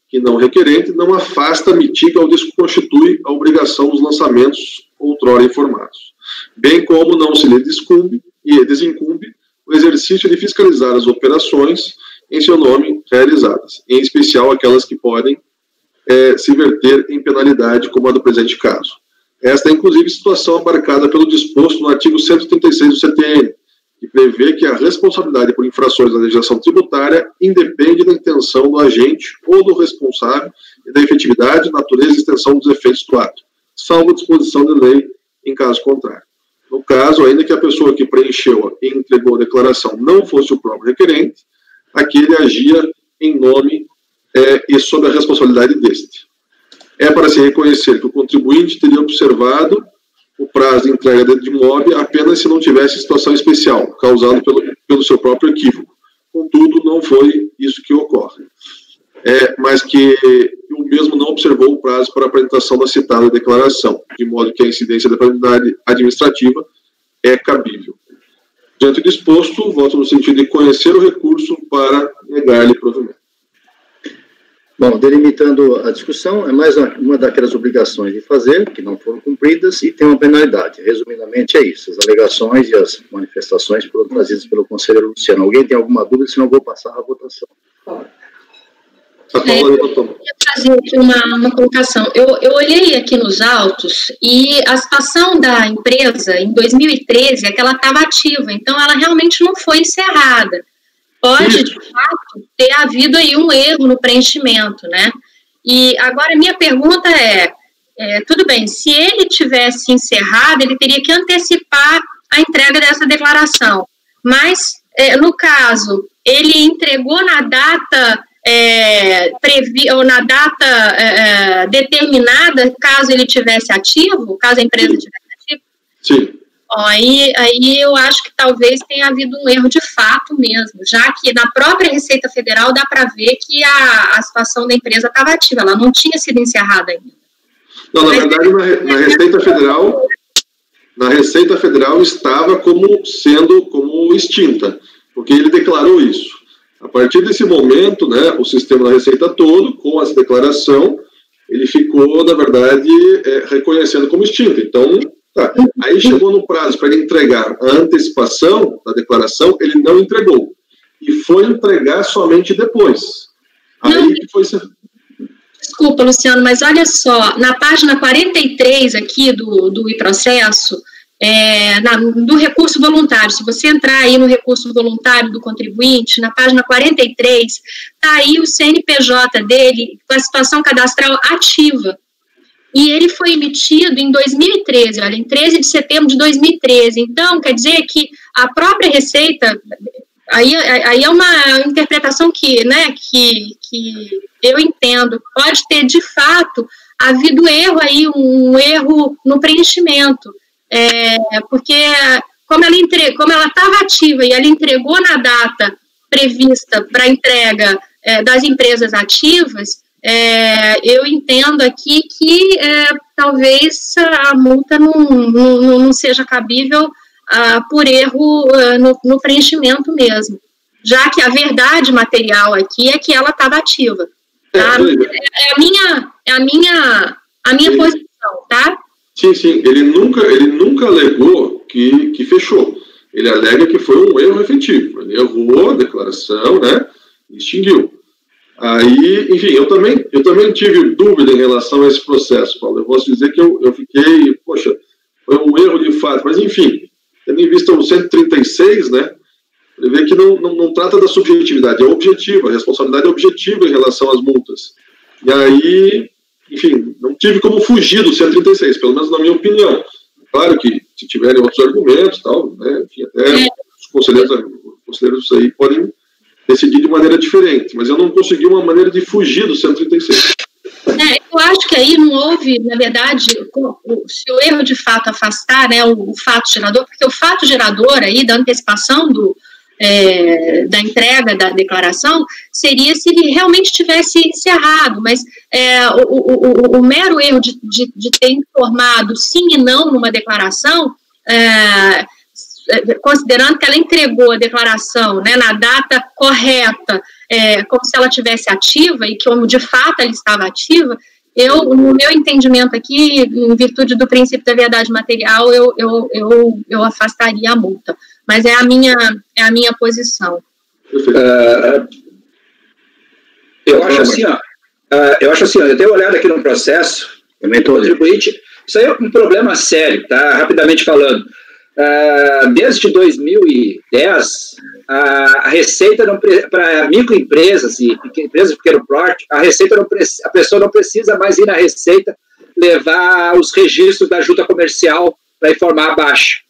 que não requerente, não afasta, mitiga ou desconstitui a obrigação dos lançamentos outrora informados, bem como não se lhe desincumbe o exercício de fiscalizar as operações em seu nome realizadas, em especial aquelas que podem se verter em penalidade, como a do presente caso. Esta é, inclusive, situação abarcada pelo disposto no artigo 136 do CTN, que prevê que a responsabilidade por infrações da legislação tributária independe da intenção do agente ou do responsável e da efetividade, natureza e extensão dos efeitos do ato, salvo disposição de lei em caso contrário. No caso, ainda que a pessoa que preencheu e entregou a declaração não fosse o próprio requerente, aquele agia em nome e sob a responsabilidade deste. É para se reconhecer que o contribuinte teria observado o prazo de entrega de imóvel apenas se não tivesse situação especial, causada pelo seu próprio equívoco. Contudo, não foi isso que ocorre. Mas que o mesmo não observou o prazo para a apresentação da citada declaração, de modo que a incidência da penalidade administrativa é cabível. Diante do disposto, voto no sentido de conhecer o recurso para negar-lhe provimento. Bom, delimitando a discussão, é mais uma daquelas obrigações de fazer, que não foram cumpridas, e tem uma penalidade. Resumidamente, é isso. As alegações e as manifestações foram trazidas pelo conselheiro Luciano. Alguém tem alguma dúvida? Senão eu vou passar a votação. Eu queria fazer aqui uma colocação. Eu olhei aqui nos autos e a situação da empresa em 2013 é que ela estava ativa, então ela realmente não foi encerrada. Pode, de fato, ter havido aí um erro no preenchimento, né? E agora minha pergunta tudo bem, se ele tivesse encerrado, ele teria que antecipar a entrega dessa declaração, mas, no caso, ele entregou na data ou na data determinada, caso ele tivesse ativo, caso a empresa tivesse ativa? Sim. Aí eu acho que talvez tenha havido um erro de fato mesmo, já que na própria Receita Federal dá para ver que a situação da empresa estava ativa, ela não tinha sido encerrada ainda. Não, na verdade, na Receita Federal estava como extinta, porque ele declarou isso. A partir desse momento, né, o sistema da Receita todo, com essa declaração, ele ficou, na verdade, reconhecendo como extinto. Então, tá. Aí chegou no prazo para ele entregar a antecipação da declaração, ele não entregou. E foi entregar somente depois. Aí que foi... Desculpa, Luciano, mas olha só, na página 43 aqui do e-processo, do recurso voluntário, se você entrar aí no recurso voluntário do contribuinte, na página 43, está aí o CNPJ dele com a situação cadastral ativa. E ele foi emitido em 2013, olha, em 13 de setembro de 2013. Então, quer dizer que a própria Receita, aí é uma interpretação que eu entendo, pode ter, de fato, havido erro aí, um erro no preenchimento, porque como ela estava ativa e ela entregou na data prevista para entrega das empresas ativas, eu entendo aqui que talvez a multa não seja cabível por erro no preenchimento mesmo, já que a verdade material aqui é que ela estava ativa. Tá? É a minha posição, tá? Sim, ele nunca alegou que fechou. Ele alega que foi um erro efetivo. Ele errou a declaração, né? Extinguiu. Aí, enfim, eu também tive dúvida em relação a esse processo, Paulo. Eu posso dizer que eu fiquei, poxa, foi um erro de fato. Mas, enfim, tendo em vista o 136, né? Ele vê que não trata da subjetividade, é objetiva, a responsabilidade é objetiva em relação às multas. E aí, enfim, não tive como fugir do 136, pelo menos na minha opinião. Claro que, se tiverem outros argumentos, tal, né, enfim, até os conselheiros aí podem decidir de maneira diferente, mas eu não consegui uma maneira de fugir do 136. Eu acho que aí não houve, na verdade, se o erro de fato afastar, né, o fato gerador, porque o fato gerador aí da antecipação da entrega da declaração seria se ele realmente tivesse se errado, mas o mero erro de ter informado sim e não numa declaração, considerando que ela entregou a declaração, né, na data correta, como se ela tivesse ativa e como de fato ela estava ativa, no meu entendimento aqui, em virtude do princípio da verdade material, eu afastaria a multa. Mas é a minha posição. Eu acho assim, eu tenho olhado aqui no processo, contribuinte, isso aí é um problema sério, tá? Rapidamente falando. Desde 2010, a receita para microempresas e empresas de pequeno porte, a pessoa não precisa mais ir na receita levar os registros da junta comercial para informar a baixa.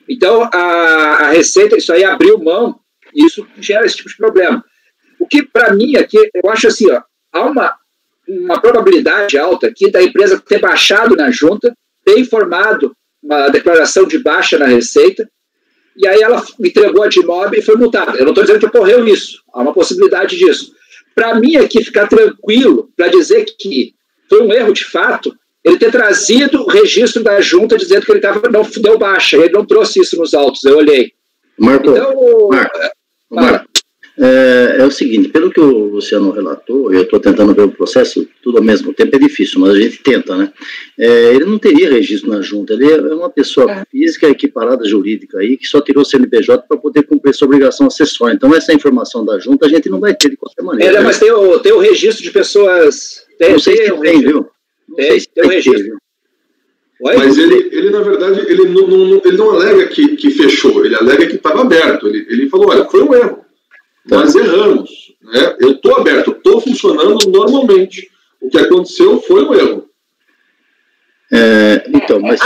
Então, a receita, isso aí abriu mão, e isso gera esse tipo de problema. O que, para mim, aqui, eu acho assim, há uma probabilidade alta aqui da empresa ter baixado na junta, ter informado uma declaração de baixa na receita, e aí ela entregou a DIMOB e foi multada. Eu não estou dizendo que ocorreu isso, há uma possibilidade disso. Para mim aqui ficar tranquilo, para dizer que foi um erro de fato, ele ter trazido o registro da junta dizendo que ele não deu baixa, ele não trouxe isso nos autos, eu olhei. Marco, é o seguinte, pelo que o Luciano relatou, eu estou tentando ver o processo, tudo ao mesmo tempo é difícil, mas a gente tenta, né? Ele não teria registro na junta, ele é uma pessoa física equiparada jurídica aí, que só tirou o CNPJ para poder cumprir essa obrigação acessória. Então, essa informação da junta a gente não vai ter de qualquer maneira. Mas tem o registro de pessoas... Não sei se tem, viu? Não sei se tem o registro. Mas ele, na verdade, ele não alega que fechou, ele alega que estava aberto. Ele falou, olha, foi um erro. Nós erramos, né? Eu estou aberto, estou funcionando normalmente. O que aconteceu foi um erro. Então, mas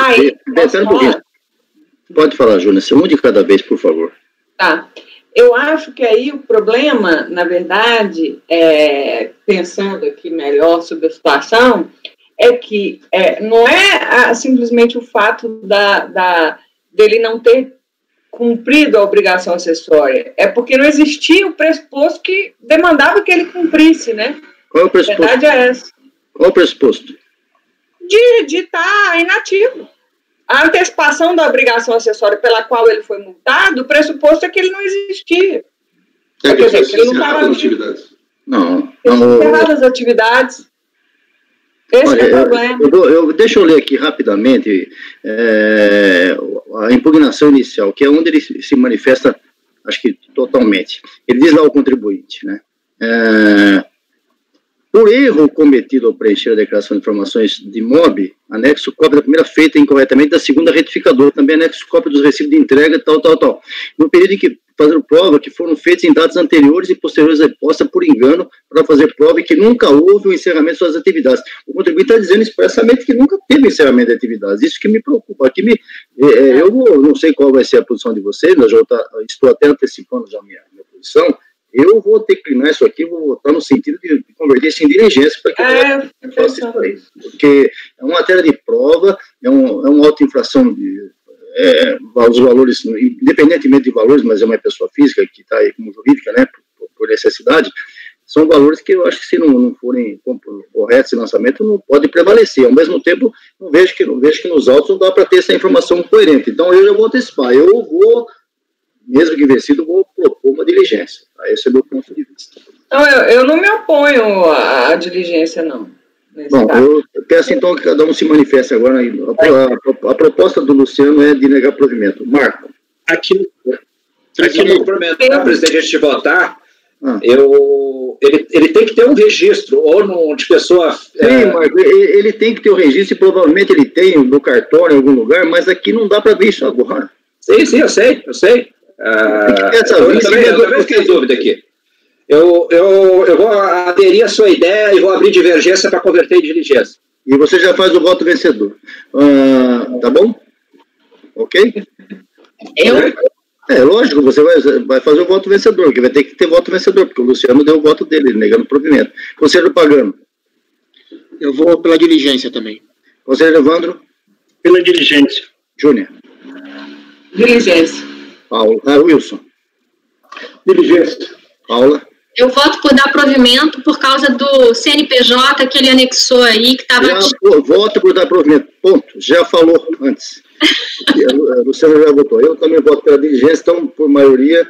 pode falar, Júlia, um de cada vez, por favor. Tá. Eu acho que aí o problema, na verdade, pensando aqui melhor sobre a situação, é que não é simplesmente o fato dele não ter cumprido a obrigação acessória, é porque não existia o pressuposto que demandava que ele cumprisse, né? Qual é o pressuposto? A verdade é essa. Qual é o pressuposto? De estar inativo. A antecipação da obrigação acessória pela qual ele foi multado, o pressuposto é que ele não existia. Quer dizer, que ele não estava nas atividades. Não. Encerradas as atividades. Esse é o problema. Deixa eu ler aqui rapidamente a impugnação inicial, que é onde ele se manifesta, acho que totalmente. Ele diz lá ao contribuinte, né? Por erro cometido ao preencher a declaração de informações de MOB, anexo cópia da primeira feita incorretamente, da segunda retificadora, também anexo cópia dos recibos de entrega, tal. No período em que fazer prova que foram feitos em datas anteriores e posteriores à posta por engano, para fazer prova que nunca houve o encerramento de suas atividades. O contribuinte está dizendo expressamente que nunca teve encerramento de atividades. Isso que me preocupa. Eu não sei qual vai ser a posição de vocês, mas eu estou até antecipando já a minha posição. Eu vou declinar isso aqui, vou votar no sentido de converter isso em diligência para que eu faça isso aí. Porque é uma matéria de prova, é uma autoinfração os valores, independentemente de valores, mas é uma pessoa física que está aí como jurídica, né, por necessidade, são valores que eu acho que se não forem corretos em lançamento, não pode prevalecer. Ao mesmo tempo, não vejo que nos autos não dá para ter essa informação coerente. Então, eu já vou antecipar. Eu vou, mesmo que vencido, vou propor uma diligência. Esse é o meu ponto de vista. Não, eu não me oponho à diligência, não. Bom, eu peço então que cada um se manifeste agora. A proposta do Luciano é de negar provimento. Marco. Aqui no complementar, presidente, antes de votar, ele tem que ter um registro, ou de pessoa... Sim, Marco, ele tem que ter o registro, e provavelmente ele tem no cartório em algum lugar, mas aqui não dá para ver isso agora. Sim, eu sei. Eu também fiquei em dúvida aqui. Eu vou aderir à sua ideia e vou abrir divergência para converter em diligência. E você já faz o voto vencedor. Tá bom? Ok? Lógico, você vai fazer o voto vencedor, porque vai ter que ter voto vencedor, porque o Luciano deu o voto dele, negando o provimento. Conselheiro Pagano. Eu vou pela diligência também. Conselheiro Evandro. Pela diligência. Júnior. Diligência. Paulo. Wilson. Diligência. Paula. Eu voto por dar provimento por causa do CNPJ que ele anexou aí, que estava... Voto por dar provimento, ponto. Já falou antes. O Luciano já votou. Eu também voto pela diligência, então, por maioria,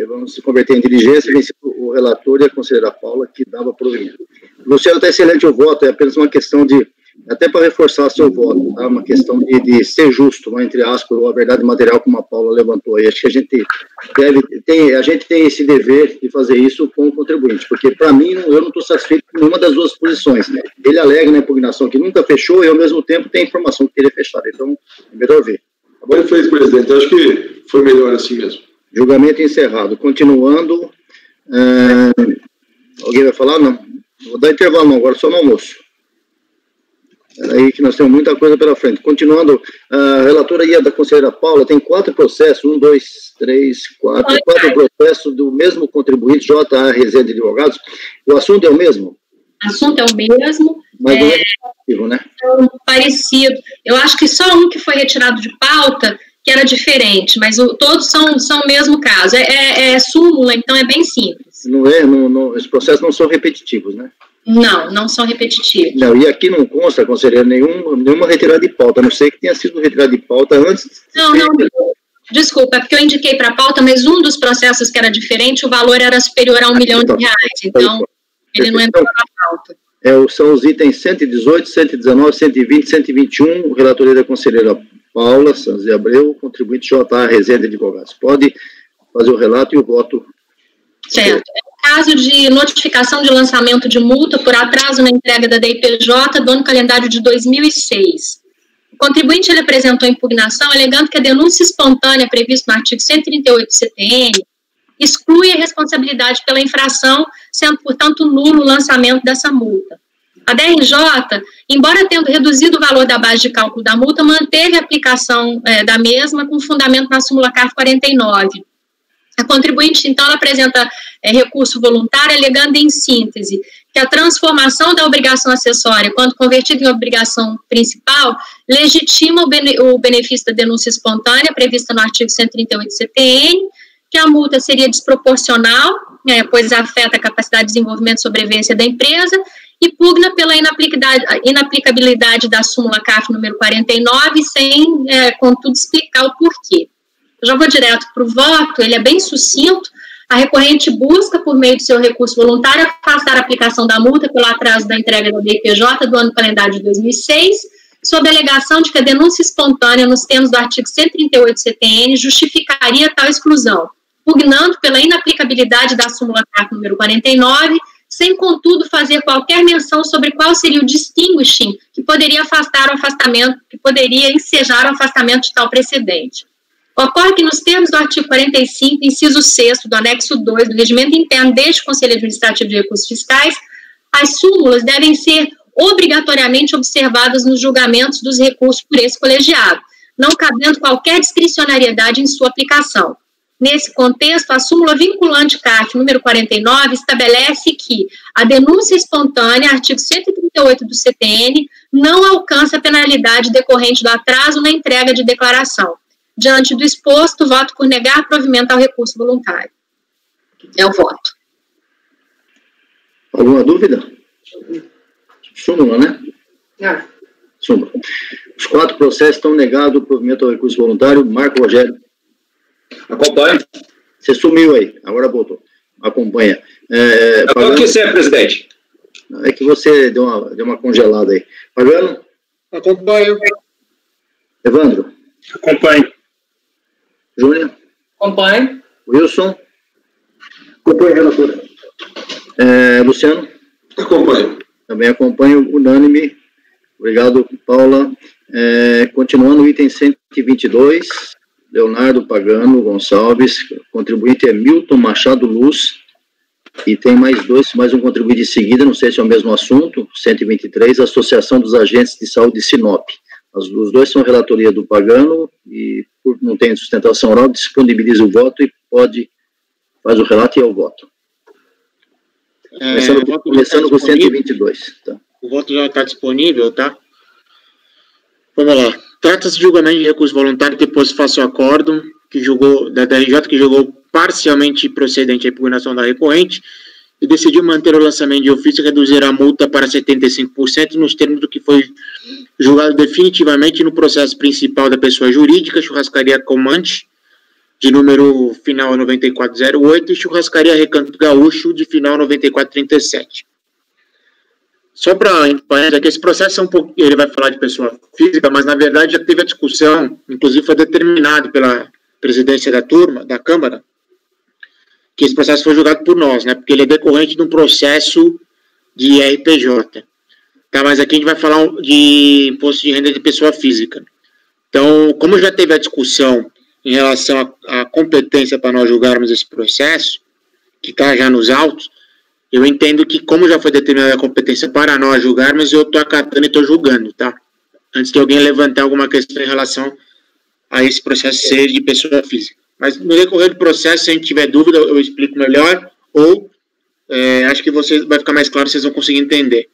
vamos se converter em diligência, vencer o relator e a conselheira Paula, que dava provimento. O Luciano está excelente o voto, é apenas uma questão de, até para reforçar seu voto, tá? Uma questão de ser justo, né, entre aspas, a verdade material, como a Paula levantou aí. Acho que a gente tem esse dever de fazer isso com o contribuinte, porque, para mim, eu não estou satisfeito com nenhuma das duas posições. Né? Ele alega na impugnação que nunca fechou e, ao mesmo tempo, tem informação que teria fechado. Então, é melhor ver. Bem feito, presidente. Acho que foi melhor assim mesmo. Julgamento encerrado. Continuando, alguém vai falar? Não. Vou dar intervalo, não. Agora só no almoço. Aí que nós temos muita coisa pela frente. Continuando, a relatoria da conselheira Paula tem 4 processos, 1, 2, 3, 4 processos do mesmo contribuinte, J.A. Rezende Advogados. O assunto é o mesmo? O assunto é o mesmo. Mas não é parecido, né? Parecido. Eu acho que só um que foi retirado de pauta, que era diferente, mas todos são o mesmo caso. É súmula, então é bem simples. Os processos não são repetitivos, né? Não são repetitivos. Não, e aqui não consta, conselheira, nenhuma retirada de pauta, a não sei que tenha sido retirada de pauta antes. Não, desculpa, é porque eu indiquei para a pauta, mas um dos processos que era diferente, o valor era superior a R$1 milhão, então ele não entrou na pauta. São os itens 118, 119, 120, 121, relatoria da conselheira Paula Santos de Abreu, contribuinte J.A. Rezende Advogados. Pode fazer o relato e o voto. Certo. Caso de notificação de lançamento de multa por atraso na entrega da DIPJ do ano calendário de 2006. O contribuinte ele apresentou impugnação alegando que a denúncia espontânea prevista no artigo 138 do CTN exclui a responsabilidade pela infração, sendo, portanto, nulo o lançamento dessa multa. A DRJ, embora tendo reduzido o valor da base de cálculo da multa, manteve a aplicação da mesma com fundamento na súmula CARF 49. A contribuinte, então, ela apresenta recurso voluntário, alegando em síntese que a transformação da obrigação acessória, quando convertida em obrigação principal, legitima o benefício da denúncia espontânea, prevista no artigo 138 do CTN, que a multa seria desproporcional, pois afeta a capacidade de desenvolvimento e sobrevivência da empresa, e pugna pela inaplicabilidade da súmula CARF número 49, sem, contudo, explicar o porquê. Eu já vou direto para o voto, ele é bem sucinto. A recorrente busca, por meio do seu recurso voluntário, afastar a aplicação da multa pelo atraso da entrega da DIPJ do ano calendário de 2006, sob a alegação de que a denúncia espontânea, nos termos do artigo 138 do CTN, justificaria tal exclusão, pugnando pela inaplicabilidade da súmula CARF número 49, sem, contudo, fazer qualquer menção sobre qual seria o distinguishing que poderia afastar o afastamento, que poderia ensejar o afastamento de tal precedente. Ocorre que, nos termos do artigo 45, inciso 6º do anexo 2 do regimento interno deste Conselho Administrativo de Recursos Fiscais, as súmulas devem ser obrigatoriamente observadas nos julgamentos dos recursos por esse colegiado, não cabendo qualquer discricionariedade em sua aplicação. Nesse contexto, a súmula vinculante CARF número 49 estabelece que a denúncia espontânea, artigo 138 do CTN, não alcança a penalidade decorrente do atraso na entrega de declaração. Diante do exposto, voto por negar provimento ao recurso voluntário. É o voto. Alguma dúvida? Súmula, né? Não. Súmula. Os 4 processos estão negados o provimento ao recurso voluntário. Marco Rogério. Acompanho. Você sumiu aí, agora voltou. Acompanha. O que você é, presidente? É que você deu uma congelada aí. Pagano? Acompanho. Evandro? Acompanho. Júnior? Acompanho. Wilson? Acompanho, relatora. Luciano? Acompanho. Também acompanho, unânime. Obrigado, Paula. Continuando o item 122, Leonardo Pagano Gonçalves, contribuinte é Milton Machado Luz, e tem mais um contribuinte de seguida, não sei se é o mesmo assunto, 123, Associação dos Agentes de Saúde de Sinop. Os dois são relatoria do Pagano e, por não ter sustentação oral, disponibiliza o voto e faz o relato e é o voto. Começando com 122. Tá? O voto já está disponível, tá? Vamos lá. Trata-se de julgamento de recurso voluntário que depois faça o acórdão da DRJ, que julgou parcialmente procedente a impugnação da recorrente e decidiu manter o lançamento de ofício e reduzir a multa para 75% nos termos do que foi julgado definitivamente no processo principal da pessoa jurídica, Churrascaria Comante, de número final 9408, e Churrascaria Recanto Gaúcho, de final 9437. Só para entender que esse processo é um pouco, ele vai falar de pessoa física, mas na verdade já teve a discussão, inclusive foi determinado pela presidência da turma, da Câmara, que esse processo foi julgado por nós, né, porque ele é decorrente de um processo de RPJ. Tá, mas aqui a gente vai falar de imposto de renda de pessoa física. Então, como já teve a discussão em relação à competência para nós julgarmos esse processo, que está já nos autos, eu entendo que, como já foi determinada a competência para nós julgarmos, eu estou acatando e estou julgando, tá? Antes de alguém levantar alguma questão em relação a esse processo ser de pessoa física. Mas no decorrer do processo, se a gente tiver dúvida, eu explico melhor, ou acho que vai ficar mais claro, vocês vão conseguir entender.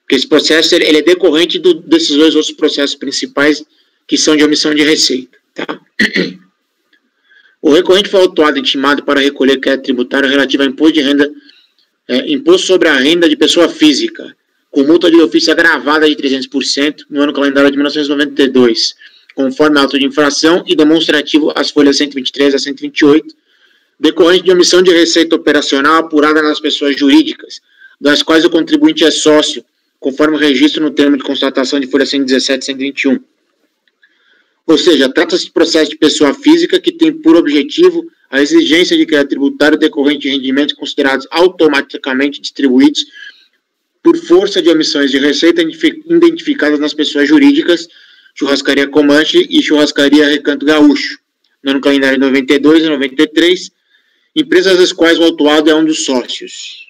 Porque esse processo ele é decorrente desses dois outros processos principais, que são de omissão de receita. Tá? O recorrente foi autuado e intimado para recolher crédito tributário relativo a imposto de renda, imposto sobre a renda de pessoa física, com multa de ofício agravada de 300% no ano calendário de 1992, conforme auto de infração e demonstrativo às folhas 123 a 128, decorrente de omissão de receita operacional apurada nas pessoas jurídicas, das quais o contribuinte é sócio, conforme o registro no termo de constatação de folha 117 e 121. Ou seja, trata-se de processo de pessoa física que tem por objetivo a exigência de crédito tributário decorrente de rendimentos considerados automaticamente distribuídos por força de omissões de receita identificadas nas pessoas jurídicas, Churrascaria Comanche e Churrascaria Recanto Gaúcho, no ano calendário 92 e 93, empresas das quais o autuado é um dos sócios.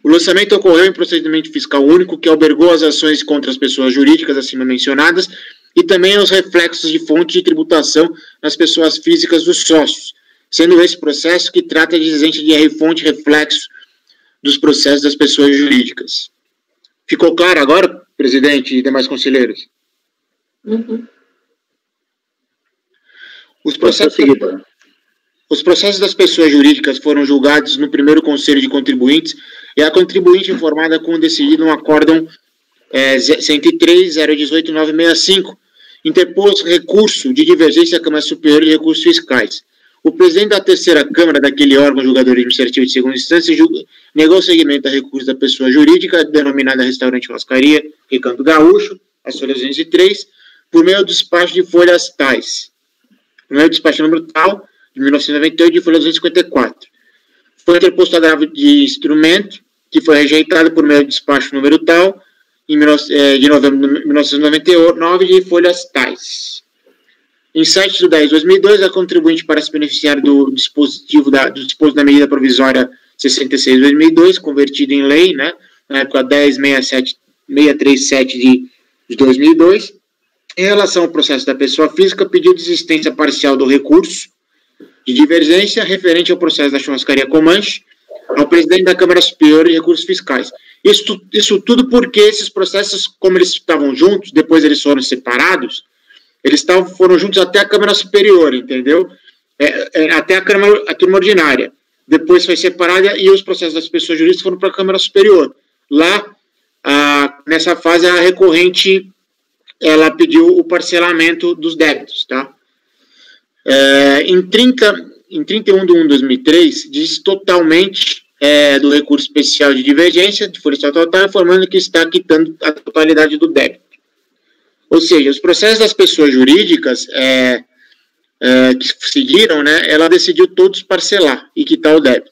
O lançamento ocorreu em procedimento fiscal único que albergou as ações contra as pessoas jurídicas acima mencionadas e também os reflexos de fonte de tributação nas pessoas físicas dos sócios, sendo esse processo que trata de isenta de fonte reflexo dos processos das pessoas jurídicas. Ficou claro agora, presidente e demais conselheiros? Uhum. Os processos das pessoas jurídicas foram julgados no primeiro Conselho de Contribuintes e a contribuinte informada com decidido um acórdão 103.018.965, interpôs recurso de divergência à Câmara Superior de Recursos Fiscais. O presidente da terceira Câmara daquele órgão julgador administrativo de segunda instância negou o seguimento a recurso da pessoa jurídica, denominada Restaurante Churrascaria Recanto Gaúcho, as folhas 203, por meio do despacho de folhas tais. Por meio do despacho número tal, de 1998, de folha 254. Foi interposto agravo de instrumento, que foi rejeitado por meio do despacho número tal, de novembro de 1999, de folhas tais. Em 7 de 10 de 2002, a contribuinte para se beneficiar do disposto da medida provisória 66 de 2002, convertida em lei, né, na época 10.637 de 2002, em relação ao processo da pessoa física, pediu desistência parcial do recurso de divergência referente ao processo da Churrascaria Comanche ao presidente da Câmara Superior de Recursos Fiscais. Isso tudo porque esses processos, como eles estavam juntos, depois eles foram separados, foram juntos até a Câmara Superior, entendeu? Até a turma ordinária. Depois foi separada e os processos das pessoas jurídicas foram para a Câmara Superior. Lá, nessa fase, a recorrente, ela pediu o parcelamento dos débitos, tá? Em 31 de 1 de 2003, diz totalmente do recurso especial de divergência, de folha total, informando que está quitando a totalidade do débito. Ou seja, os processos das pessoas jurídicas que seguiram, né, ela decidiu todos parcelar e quitar o débito.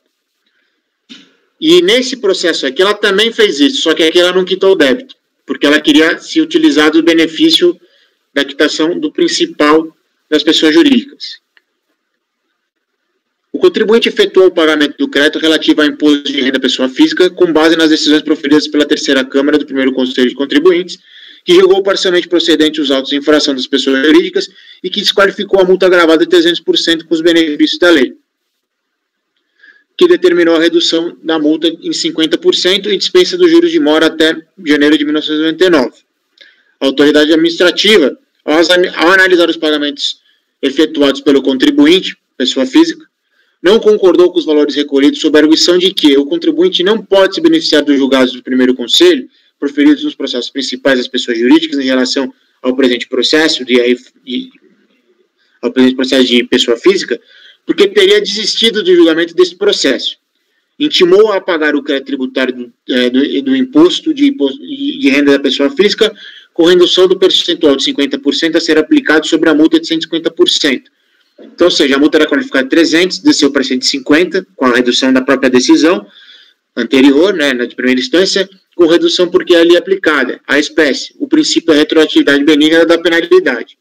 E nesse processo aqui, ela também fez isso, só que aqui ela não quitou o débito, porque ela queria se utilizar do benefício da quitação do principal das pessoas jurídicas. O contribuinte efetuou o pagamento do crédito relativo ao imposto de renda pessoa física com base nas decisões proferidas pela terceira Câmara do primeiro Conselho de Contribuintes que julgou parcialmente procedente os autos de infração das pessoas jurídicas e que desqualificou a multa agravada de 300% com os benefícios da lei, que determinou a redução da multa em 50% e dispensa dos juros de mora até janeiro de 1999. A autoridade administrativa, ao analisar os pagamentos efetuados pelo contribuinte, pessoa física, não concordou com os valores recolhidos sob a arguição de que o contribuinte não pode se beneficiar dos julgados do primeiro conselho, proferidos nos processos principais das pessoas jurídicas em relação ao presente processo ao presente processo de pessoa física, porque teria desistido do julgamento desse processo. Intimou a pagar o crédito tributário do imposto de renda da pessoa física com redução do percentual de 50% a ser aplicado sobre a multa de 150%. Então, ou seja, a multa era qualificada de 300, desceu para 150, com a redução da própria decisão anterior, né, na de primeira instância, com redução porque é ali aplicada a espécie. O princípio da retroatividade benigna da penalidade.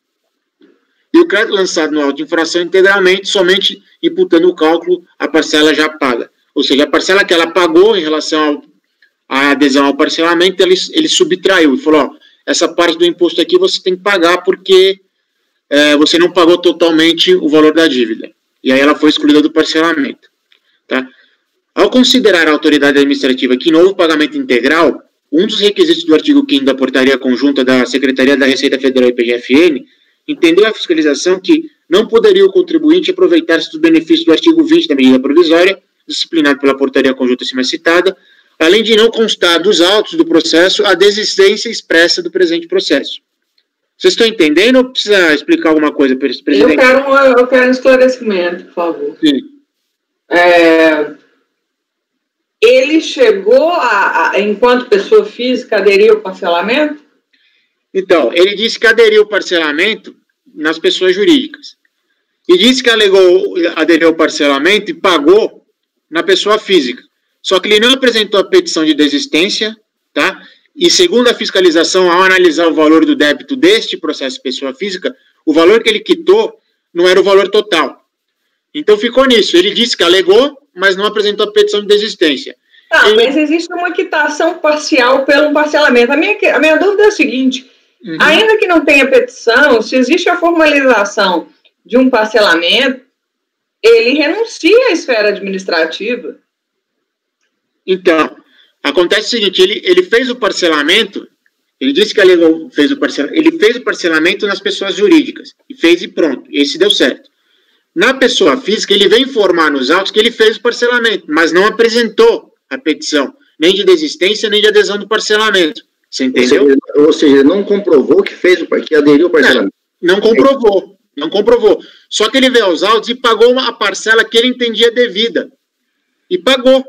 E o crédito lançado no auto de infração integralmente, somente imputando o cálculo a parcela já paga. Ou seja, a parcela que ela pagou em relação à adesão ao parcelamento, ele subtraiu e falou, ó, essa parte do imposto aqui você tem que pagar porque você não pagou totalmente o valor da dívida. E aí ela foi excluída do parcelamento. Tá? Ao considerar a autoridade administrativa que não houve pagamento integral, um dos requisitos do artigo 5º da portaria conjunta da Secretaria da Receita Federal e PGFN, entendeu a fiscalização que não poderia o contribuinte aproveitar-se dos benefícios do artigo 20 da medida provisória, disciplinado pela portaria conjunta acima citada, além de não constar dos autos do processo a desistência expressa do presente processo. Vocês estão entendendo ou precisa explicar alguma coisa, presidente? Eu quero um esclarecimento, por favor. Sim. Ele chegou enquanto pessoa física, aderir ao parcelamento? Então, ele disse que aderiu ao parcelamento nas pessoas jurídicas. E disse que aderiu ao parcelamento e pagou na pessoa física. Só que ele não apresentou a petição de desistência, tá? E segundo a fiscalização, ao analisar o valor do débito deste processo de pessoa física, o valor que ele quitou não era o valor total. Então ficou nisso. Ele disse que alegou, mas não apresentou a petição de desistência. Mas existe uma quitação parcial pelo parcelamento. A minha dúvida é a seguinte, ainda que não tenha petição, se existe a formalização de um parcelamento, ele renuncia à esfera administrativa. Então, acontece o seguinte, ele fez o parcelamento, ele disse que fez o parcelamento nas pessoas jurídicas, e fez e pronto, esse deu certo. Na pessoa física, ele veio informar nos autos que ele fez o parcelamento, mas não apresentou a petição, nem de desistência, nem de adesão do parcelamento. Você entendeu? Ou seja, ele não comprovou que aderiu ao parcelamento. Não comprovou. Só que ele veio aos autos e pagou a parcela que ele entendia devida. E pagou.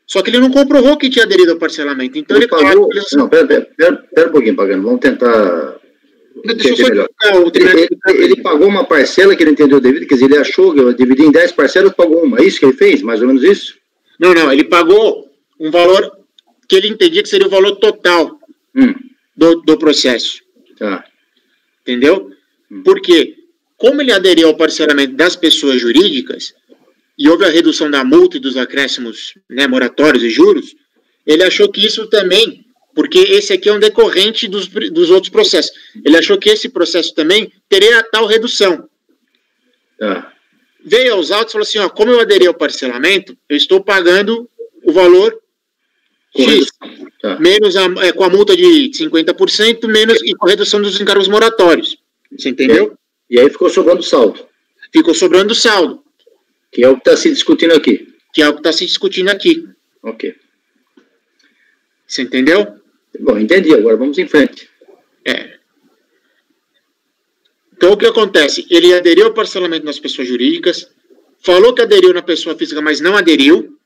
Só que ele não comprovou que tinha aderido ao parcelamento. Então ele pagou. Não, pera um pouquinho, Pagano. Vamos tentar. Deixa eu ele pagou uma parcela que ele entendeu devida, quer dizer, ele achou que eu dividi em 10 parcelas, pagou uma. É isso que ele fez? Mais ou menos isso? Não. Ele pagou um valor que ele entendia que seria o valor total do processo. Tá. Entendeu? Porque, como ele aderiu ao parcelamento das pessoas jurídicas, e houve a redução da multa e dos acréscimos, né, moratórios e juros, ele achou que isso também, porque esse aqui é um decorrente dos outros processos, ele achou que esse processo também teria tal redução. Veio aos autos e falou assim, ó, como eu aderi ao parcelamento, eu estou pagando o valor X, menos com a multa de 50%, menos e com a redução dos encargos moratórios. Você entendeu? E aí ficou sobrando saldo. Ficou sobrando saldo. Que é o que está se discutindo aqui. Ok. Você entendeu? Bom, entendi. Agora vamos em frente. Então, o que acontece? Ele aderiu ao parcelamento nas pessoas jurídicas, falou que aderiu na pessoa física, mas não aderiu,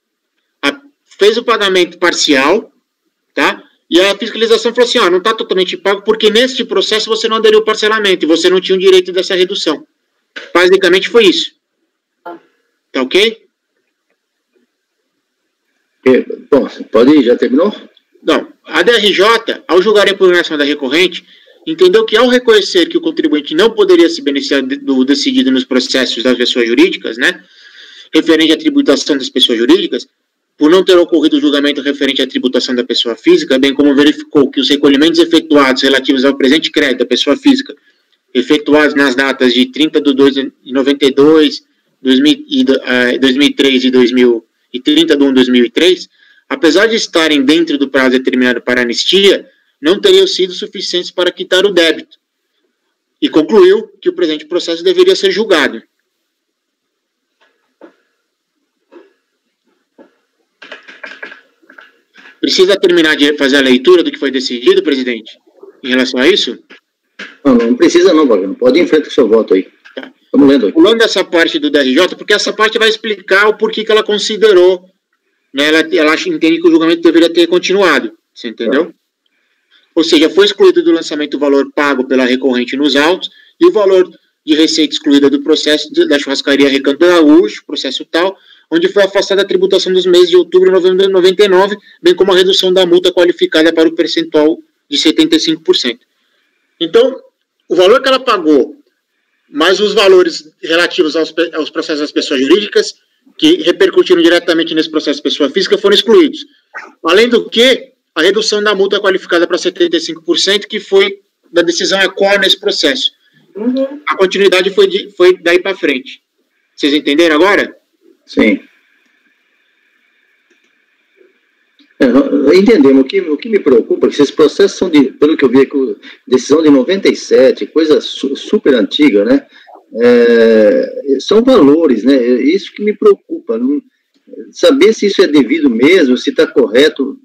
fez o pagamento parcial, tá? E a fiscalização falou assim, ó, não está totalmente pago, porque neste processo você não aderiu ao parcelamento, e você não tinha o direito dessa redução. Basicamente foi isso. Tá ok? Bom, pode ir, já terminou? Não. A DRJ, ao julgar a impugnação da recorrente, entendeu que ao reconhecer que o contribuinte não poderia se beneficiar do decidido nos processos das pessoas jurídicas, né, referente à tributação das pessoas jurídicas, por não ter ocorrido o julgamento referente à tributação da pessoa física, bem como verificou que os recolhimentos efetuados relativos ao presente crédito da pessoa física, efetuados nas datas de 30/2 de 92, 2003 e 30/1 de 2003, apesar de estarem dentro do prazo determinado para anistia, não teriam sido suficientes para quitar o débito, e concluiu que o presente processo deveria ser julgado. Precisa terminar de fazer a leitura do que foi decidido, presidente, em relação a isso? Não precisa não, Wagner. Pode ir em frente com o seu voto aí. Tá. Vamos lendo aí. Pulando essa parte do DRJ, porque essa parte vai explicar o porquê que ela considerou, né, ela entende que o julgamento deveria ter continuado, você entendeu? Ou seja, foi excluído do lançamento o valor pago pela recorrente nos autos e o valor de receita excluída do processo da churrascaria Recanto Gaúcho, processo tal, onde foi afastada a tributação dos meses de outubro e novembro de 99, bem como a redução da multa qualificada para o percentual de 75%. Então, o valor que ela pagou, mais os valores relativos aos processos das pessoas jurídicas, que repercutiram diretamente nesse processo de pessoa física, foram excluídos. Além do que, a redução da multa qualificada para 75%, que foi da decisão ECOR nesse processo. A continuidade foi daí para frente. Vocês entenderam agora? Sim. Entendemos. O que me preocupa é que esses processos são, pelo que eu vi, decisão de 97, coisa super antiga, né? São valores, né? Isso que me preocupa. Saber se isso é devido mesmo, se está correto.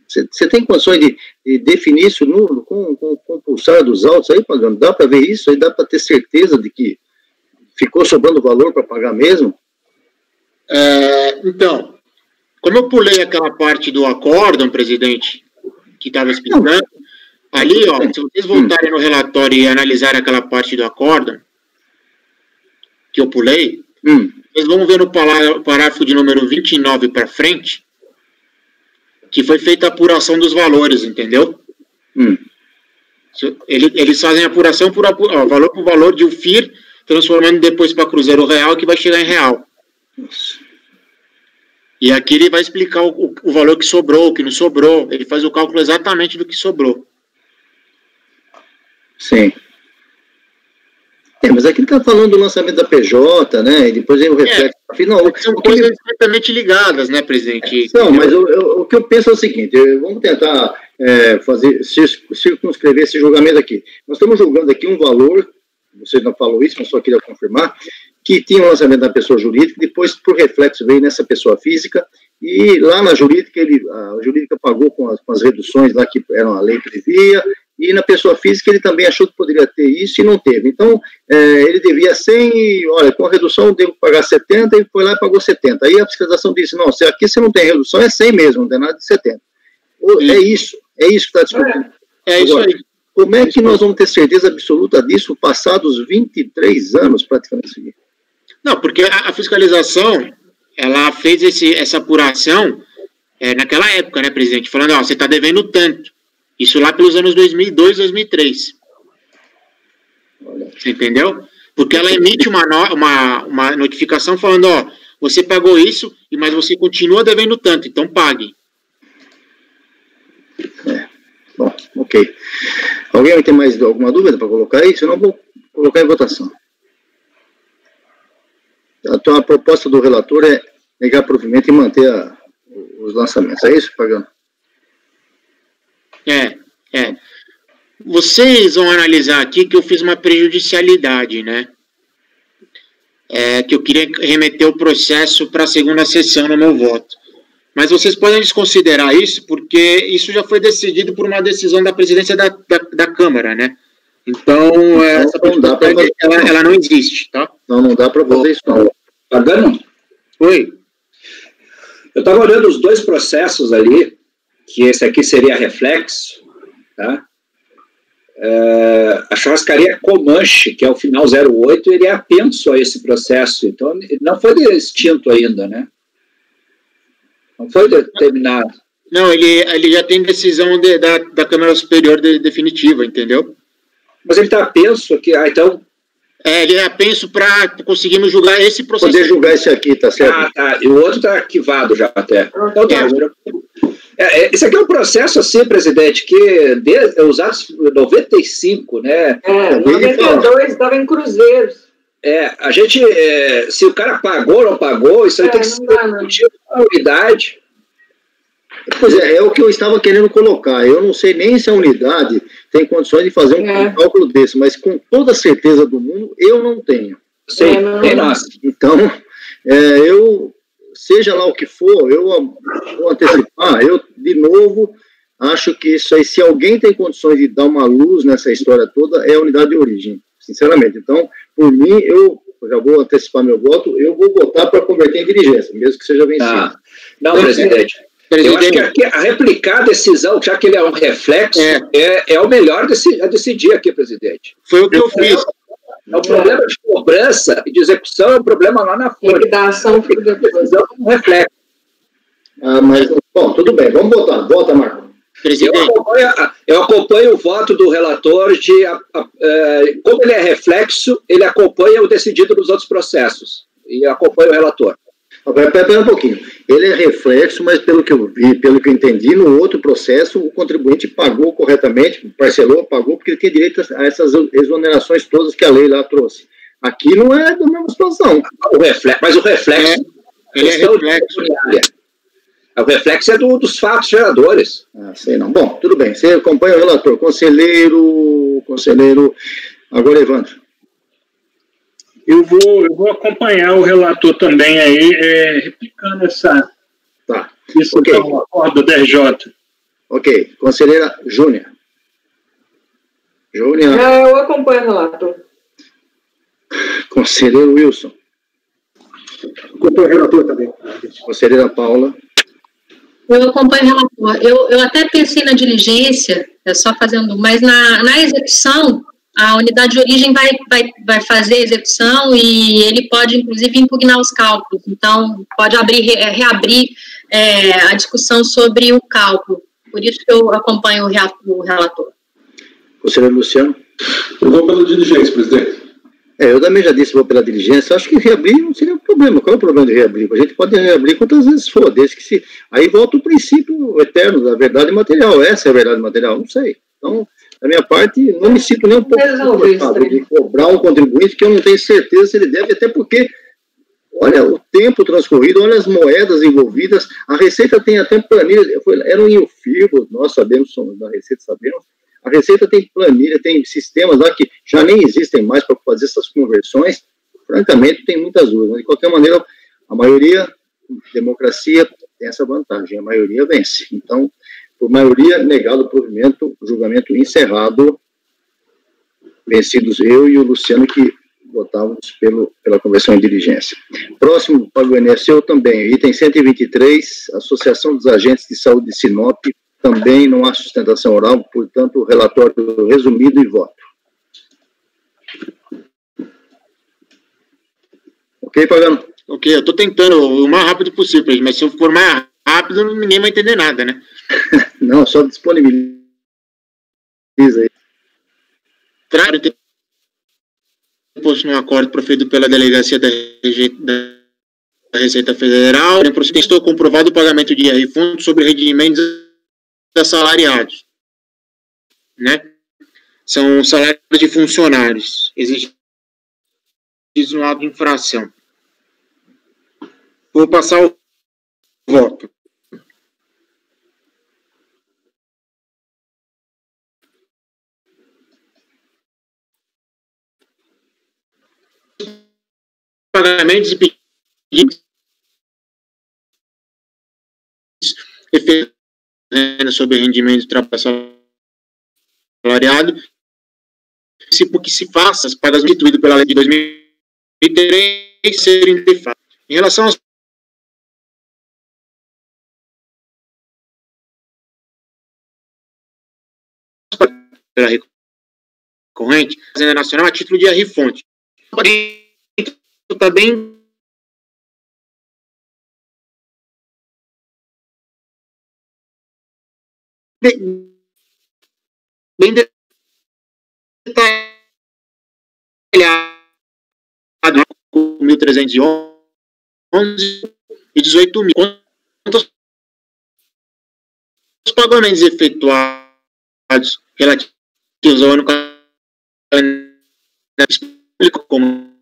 Você tem condições de definir isso com o compulsar dos autos aí, pagando? Dá para ver isso? Aí dá para ter certeza de que ficou sobrando valor para pagar mesmo? Então, como eu pulei aquela parte do acórdão, presidente, que estava explicando, ali, ó, se vocês voltarem no relatório e analisarem aquela parte do acórdão, que eu pulei, vocês vão ver no parágrafo de número 29 para frente, que foi feita a apuração dos valores, entendeu? Eles fazem a apuração valor por valor de UFIR, transformando depois para Cruzeiro Real, que vai chegar em real. E aqui ele vai explicar o valor que sobrou, o que não sobrou. Ele faz o cálculo exatamente do que sobrou. Sim. Mas aqui ele está falando do lançamento da PJ, né? E depois aí o reflexo. São coisas diretamente ligadas, né, presidente? Não, mas o que eu penso é o seguinte: vamos tentar circunscrever esse julgamento aqui. Nós estamos julgando aqui um valor, você não falou isso, mas só queria confirmar, que tinha o lançamento da pessoa jurídica, depois, por reflexo, veio nessa pessoa física, e lá na jurídica, a jurídica pagou com as reduções lá que eram a lei previa, e na pessoa física ele também achou que poderia ter isso e não teve. Então, ele devia 100 e, olha, com a redução eu devo pagar 70, e foi lá e pagou 70. Aí a fiscalização disse, não, aqui você não tem redução, é 100 mesmo, não tem nada de 70. É isso que está discutindo. Isso aí. Como é que nós vamos ter certeza absoluta disso passados 23 anos praticamente? Não, porque a fiscalização, ela fez essa apuração naquela época, né, presidente? Falando, ó, você está devendo tanto. Isso lá pelos anos 2002, 2003. Você entendeu? Porque ela emite uma notificação falando, ó, você pagou isso, mas você continua devendo tanto, então pague. Bom, ok. Alguém tem mais alguma dúvida para colocar aí? Senão eu vou colocar em votação. Então, a proposta do relator é negar provimento e manter os lançamentos. É isso, Pagano? Vocês vão analisar aqui que eu fiz uma prejudicialidade, né? Que eu queria remeter o processo para a segunda sessão no meu voto. Mas vocês podem desconsiderar isso, porque isso já foi decidido por uma decisão da presidência da Câmara, né? Então, essa possibilidade, ela não existe, tá? Não dá para fazer isso, não. Pagano? Oi. Eu estava olhando os dois processos ali, que esse aqui seria reflexo, tá? A churrascaria Comanche, que é o final 08, ele é apenso a esse processo, então ele não foi extinto ainda, né? Não foi determinado. Não, ele já tem decisão da Câmara Superior definitiva, entendeu? Mas ele está apenso aqui, então... Ele é apenso para conseguirmos julgar esse processo. Poder julgar esse aqui, tá certo? Ah, tá. E o outro está arquivado já até. Então tá. Esse aqui é um processo assim, presidente, que os atos 95, né? 92 estava em cruzeiros. A gente, se o cara pagou ou não pagou, isso aí tem que ser discutido com a unidade. Pois é o que eu estava querendo colocar. Eu não sei nem se a unidade tem condições de fazer um cálculo desse, mas com toda a certeza do mundo, eu não tenho. Sim, nem nós. Então, eu, seja lá o que for, eu vou antecipar, eu, de novo, acho que isso aí, se alguém tem condições de dar uma luz nessa história toda, é a unidade de origem, sinceramente. Então, por mim, eu já vou antecipar meu voto, eu vou votar para converter em diligência, mesmo que seja vencido. Não, presidente. Eu acho que aqui, a replicar a decisão, já que ele é um reflexo, é o melhor a decidir aqui, presidente. Foi o que eu fiz. O problema de cobrança e de execução é um problema lá na folha. Liquidação foi depois. É um reflexo. Mas, bom, tudo bem, vamos votar. Vota, Marco. Eu acompanho o voto do relator como ele é reflexo, ele acompanha o decidido nos outros processos. E acompanha o relator. Espera um pouquinho. Ele é reflexo, mas pelo que eu vi, pelo que eu entendi, no outro processo, o contribuinte pagou corretamente, parcelou, pagou, porque ele tem direito a essas exonerações todas que a lei lá trouxe. Aqui não é da mesma situação. Mas o reflexo... Ele é reflexo. O reflexo é dos fatos geradores. Sei não. Bom, tudo bem. Você acompanha o relator. Conselheiro... Agora, Evandro. Eu vou acompanhar o relator também aí, replicando isso okay. Então, acordo da RJ. Ok. Conselheira Júnia. Eu acompanho o relator. Conselheiro Wilson. Acompanho o relator também. Conselheira Paula. Eu acompanho o relator. Eu até pensei na diligência, só fazendo, mas na execução, a unidade de origem vai fazer a execução e ele pode, inclusive, impugnar os cálculos. Então, pode reabrir a discussão sobre o cálculo. Por isso que eu acompanho o relator. Conselheiro Luciano? Eu vou pela diligência, presidente. Eu também já disse, vou pela diligência. Acho que reabrir não seria um problema. Qual é o problema de reabrir? A gente pode reabrir quantas vezes for, desde que se... Aí volta o princípio eterno da verdade material. Essa é a verdade material? Não sei. Então... Da minha parte, não me sinto nem um pouco confortável de cobrar um contribuinte que eu não tenho certeza se ele deve, até porque, olha o tempo transcorrido, olha as moedas envolvidas, a Receita tem até planilha, era um Infirbo, nós sabemos, somos da Receita, sabemos, a Receita tem planilha, tem sistemas lá que já nem existem mais para fazer essas conversões, francamente tem muitas dúvidas, mas de qualquer maneira, a maioria, democracia tem essa vantagem, a maioria vence, então... Por maioria, negado o provimento, julgamento encerrado, vencidos eu e o Luciano, que votávamos pela conversão em diligência. Próximo para o INSS também, item 123, Associação dos Agentes de Saúde de Sinop, também não há sustentação oral, portanto, relatório resumido e voto. Ok, Pagano? Ok, eu estou tentando o mais rápido possível, mas se eu for mais rápido, ninguém vai entender nada, né? Não, só disponibiliza aí. Posto no acordo proferido pela delegacia da Receita Federal, estou comprovado o pagamento de IR Fundo sobre rendimentos assalariados, né? São salários de funcionários exigidos no ato de infração. Vou passar o voto. Pagamentos e pedidos efetuados sobre rendimento de trabalho assalariado, que se faça as pagas instituídas pela lei de 2003 serem de fato. Em relação aos pela recorrente, a Fazenda Nacional a título de IR Fonte. Está bem detalhado 18.311 e 18 mil. Quanto aos pagamentos efetuados relativos ao ano público, como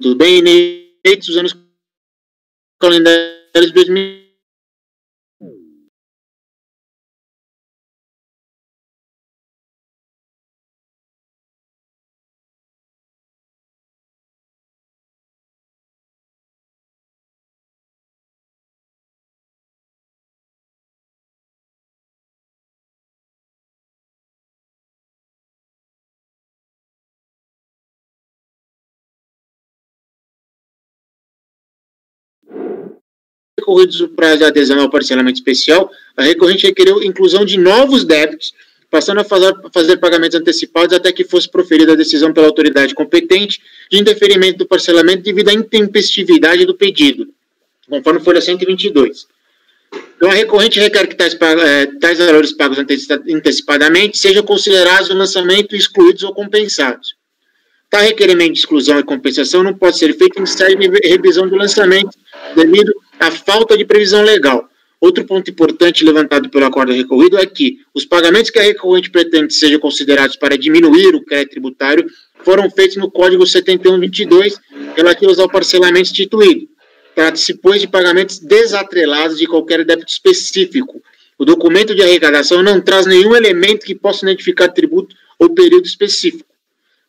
tudo bem, inéditos os anos calendários de 2000. Recorridos o prazo de adesão ao parcelamento especial, a recorrente requeriu inclusão de novos débitos, passando a fazer pagamentos antecipados até que fosse proferida a decisão pela autoridade competente de indeferimento do parcelamento devido à intempestividade do pedido, conforme folha 122. Então, a recorrente requer que tais valores pagos antecipadamente sejam considerados no lançamento excluídos ou compensados. Tal requerimento de exclusão e compensação não pode ser feito em sede de revisão do lançamento devido à falta de previsão legal. Outro ponto importante levantado pelo acordo recorrido é que os pagamentos que a recorrente pretende sejam considerados para diminuir o crédito tributário foram feitos no Código 7122, relativos ao parcelamento instituído. Trata-se, pois, de pagamentos desatrelados de qualquer débito específico. O documento de arrecadação não traz nenhum elemento que possa identificar tributo ou período específico.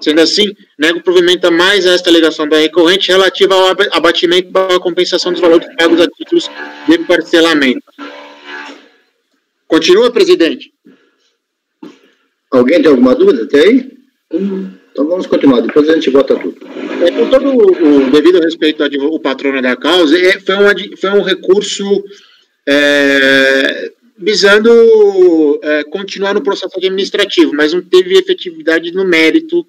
Sendo assim, nego provimento a mais a esta alegação da recorrente relativa ao abatimento da compensação dos valores pagos a títulos de parcelamento. Continua, presidente. Alguém tem alguma dúvida até aí? Então vamos continuar, depois a gente vota tudo. Com todo o devido respeito ao patrono da causa, foi um recurso visando continuar no processo administrativo, mas não teve efetividade no mérito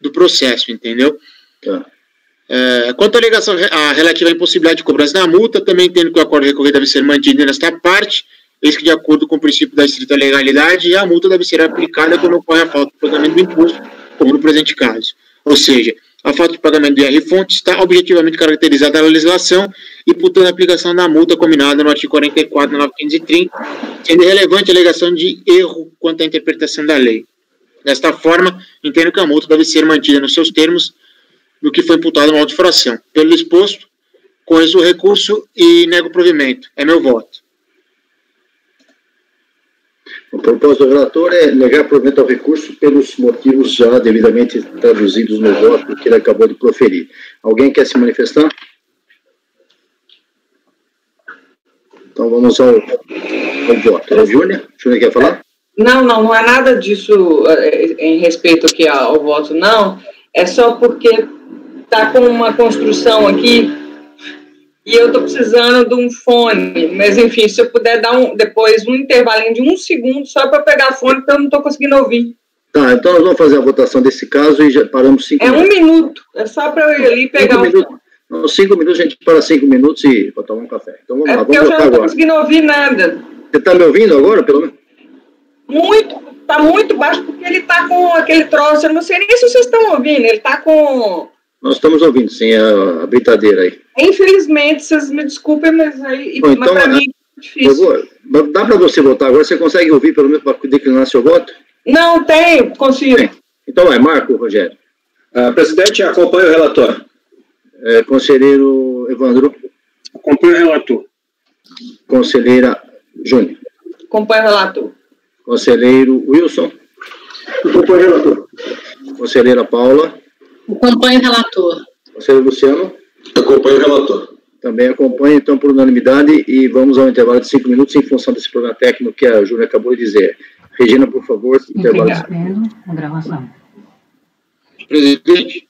do processo, entendeu? Tá. Quanto à alegação relativa à impossibilidade de cobrança da multa, também entendo que o acordo recorrido deve ser mantido nesta parte, eis que, de acordo com o princípio da estrita legalidade, a multa deve ser aplicada quando ocorre a falta de pagamento do imposto, como no presente caso. Ou seja, a falta de pagamento do IR-fonte está objetivamente caracterizada na legislação, imputando a aplicação da multa combinada no artigo 44 da 930, sendo irrelevante a alegação de erro quanto à interpretação da lei. Desta forma, entendo que a multa deve ser mantida nos seus termos do que foi imputado no auto de infração. Pelo exposto, conheço o recurso e nego o provimento. É meu voto. O propósito do relator é negar provimento ao recurso pelos motivos já devidamente traduzidos no voto que ele acabou de proferir. Alguém quer se manifestar? Então vamos ao voto. Júnior quer falar? Não é nada disso em respeito aqui ao voto, não. É só porque está com uma construção aqui e eu estou precisando de um fone. Mas, enfim, se eu puder dar depois um intervalinho de 1 segundo só para pegar fone, porque eu não estou conseguindo ouvir. Tá, então nós vamos fazer a votação desse caso e já paramos 5 minutos. 1 minuto. É só para eu ir ali pegar 5 minutos, a gente para 5 minutos e vai tomar um café. Então vamos lá, vamos votar agora. Eu já não estou conseguindo ouvir nada. Você está me ouvindo agora, pelo menos? Está muito baixo, porque ele está com aquele troço, eu não sei nem se vocês estão ouvindo, ele está com... Nós estamos ouvindo, sim, a britadeira aí. Infelizmente, vocês me desculpem, mas aí... Bom, então, para mim é difícil. Dá para você votar agora? Você consegue ouvir, pelo menos, para declinar seu voto? Não, tenho, consigo. Então vai, Marco, Rogério. Presidente, acompanha o relator. Conselheiro Evandro. Acompanha o relator. Conselheira Júnior. Acompanha o relator. Conselheiro Wilson. Acompanho o relator. Conselheira Paula. Acompanho o relator. Conselheiro Luciano. Acompanho o relator. Também acompanho, então, por unanimidade, e vamos ao intervalo de 5 minutos em função desse problema técnico que a Júlia acabou de dizer. Regina, por favor, intervalo. A gravação. Presidente.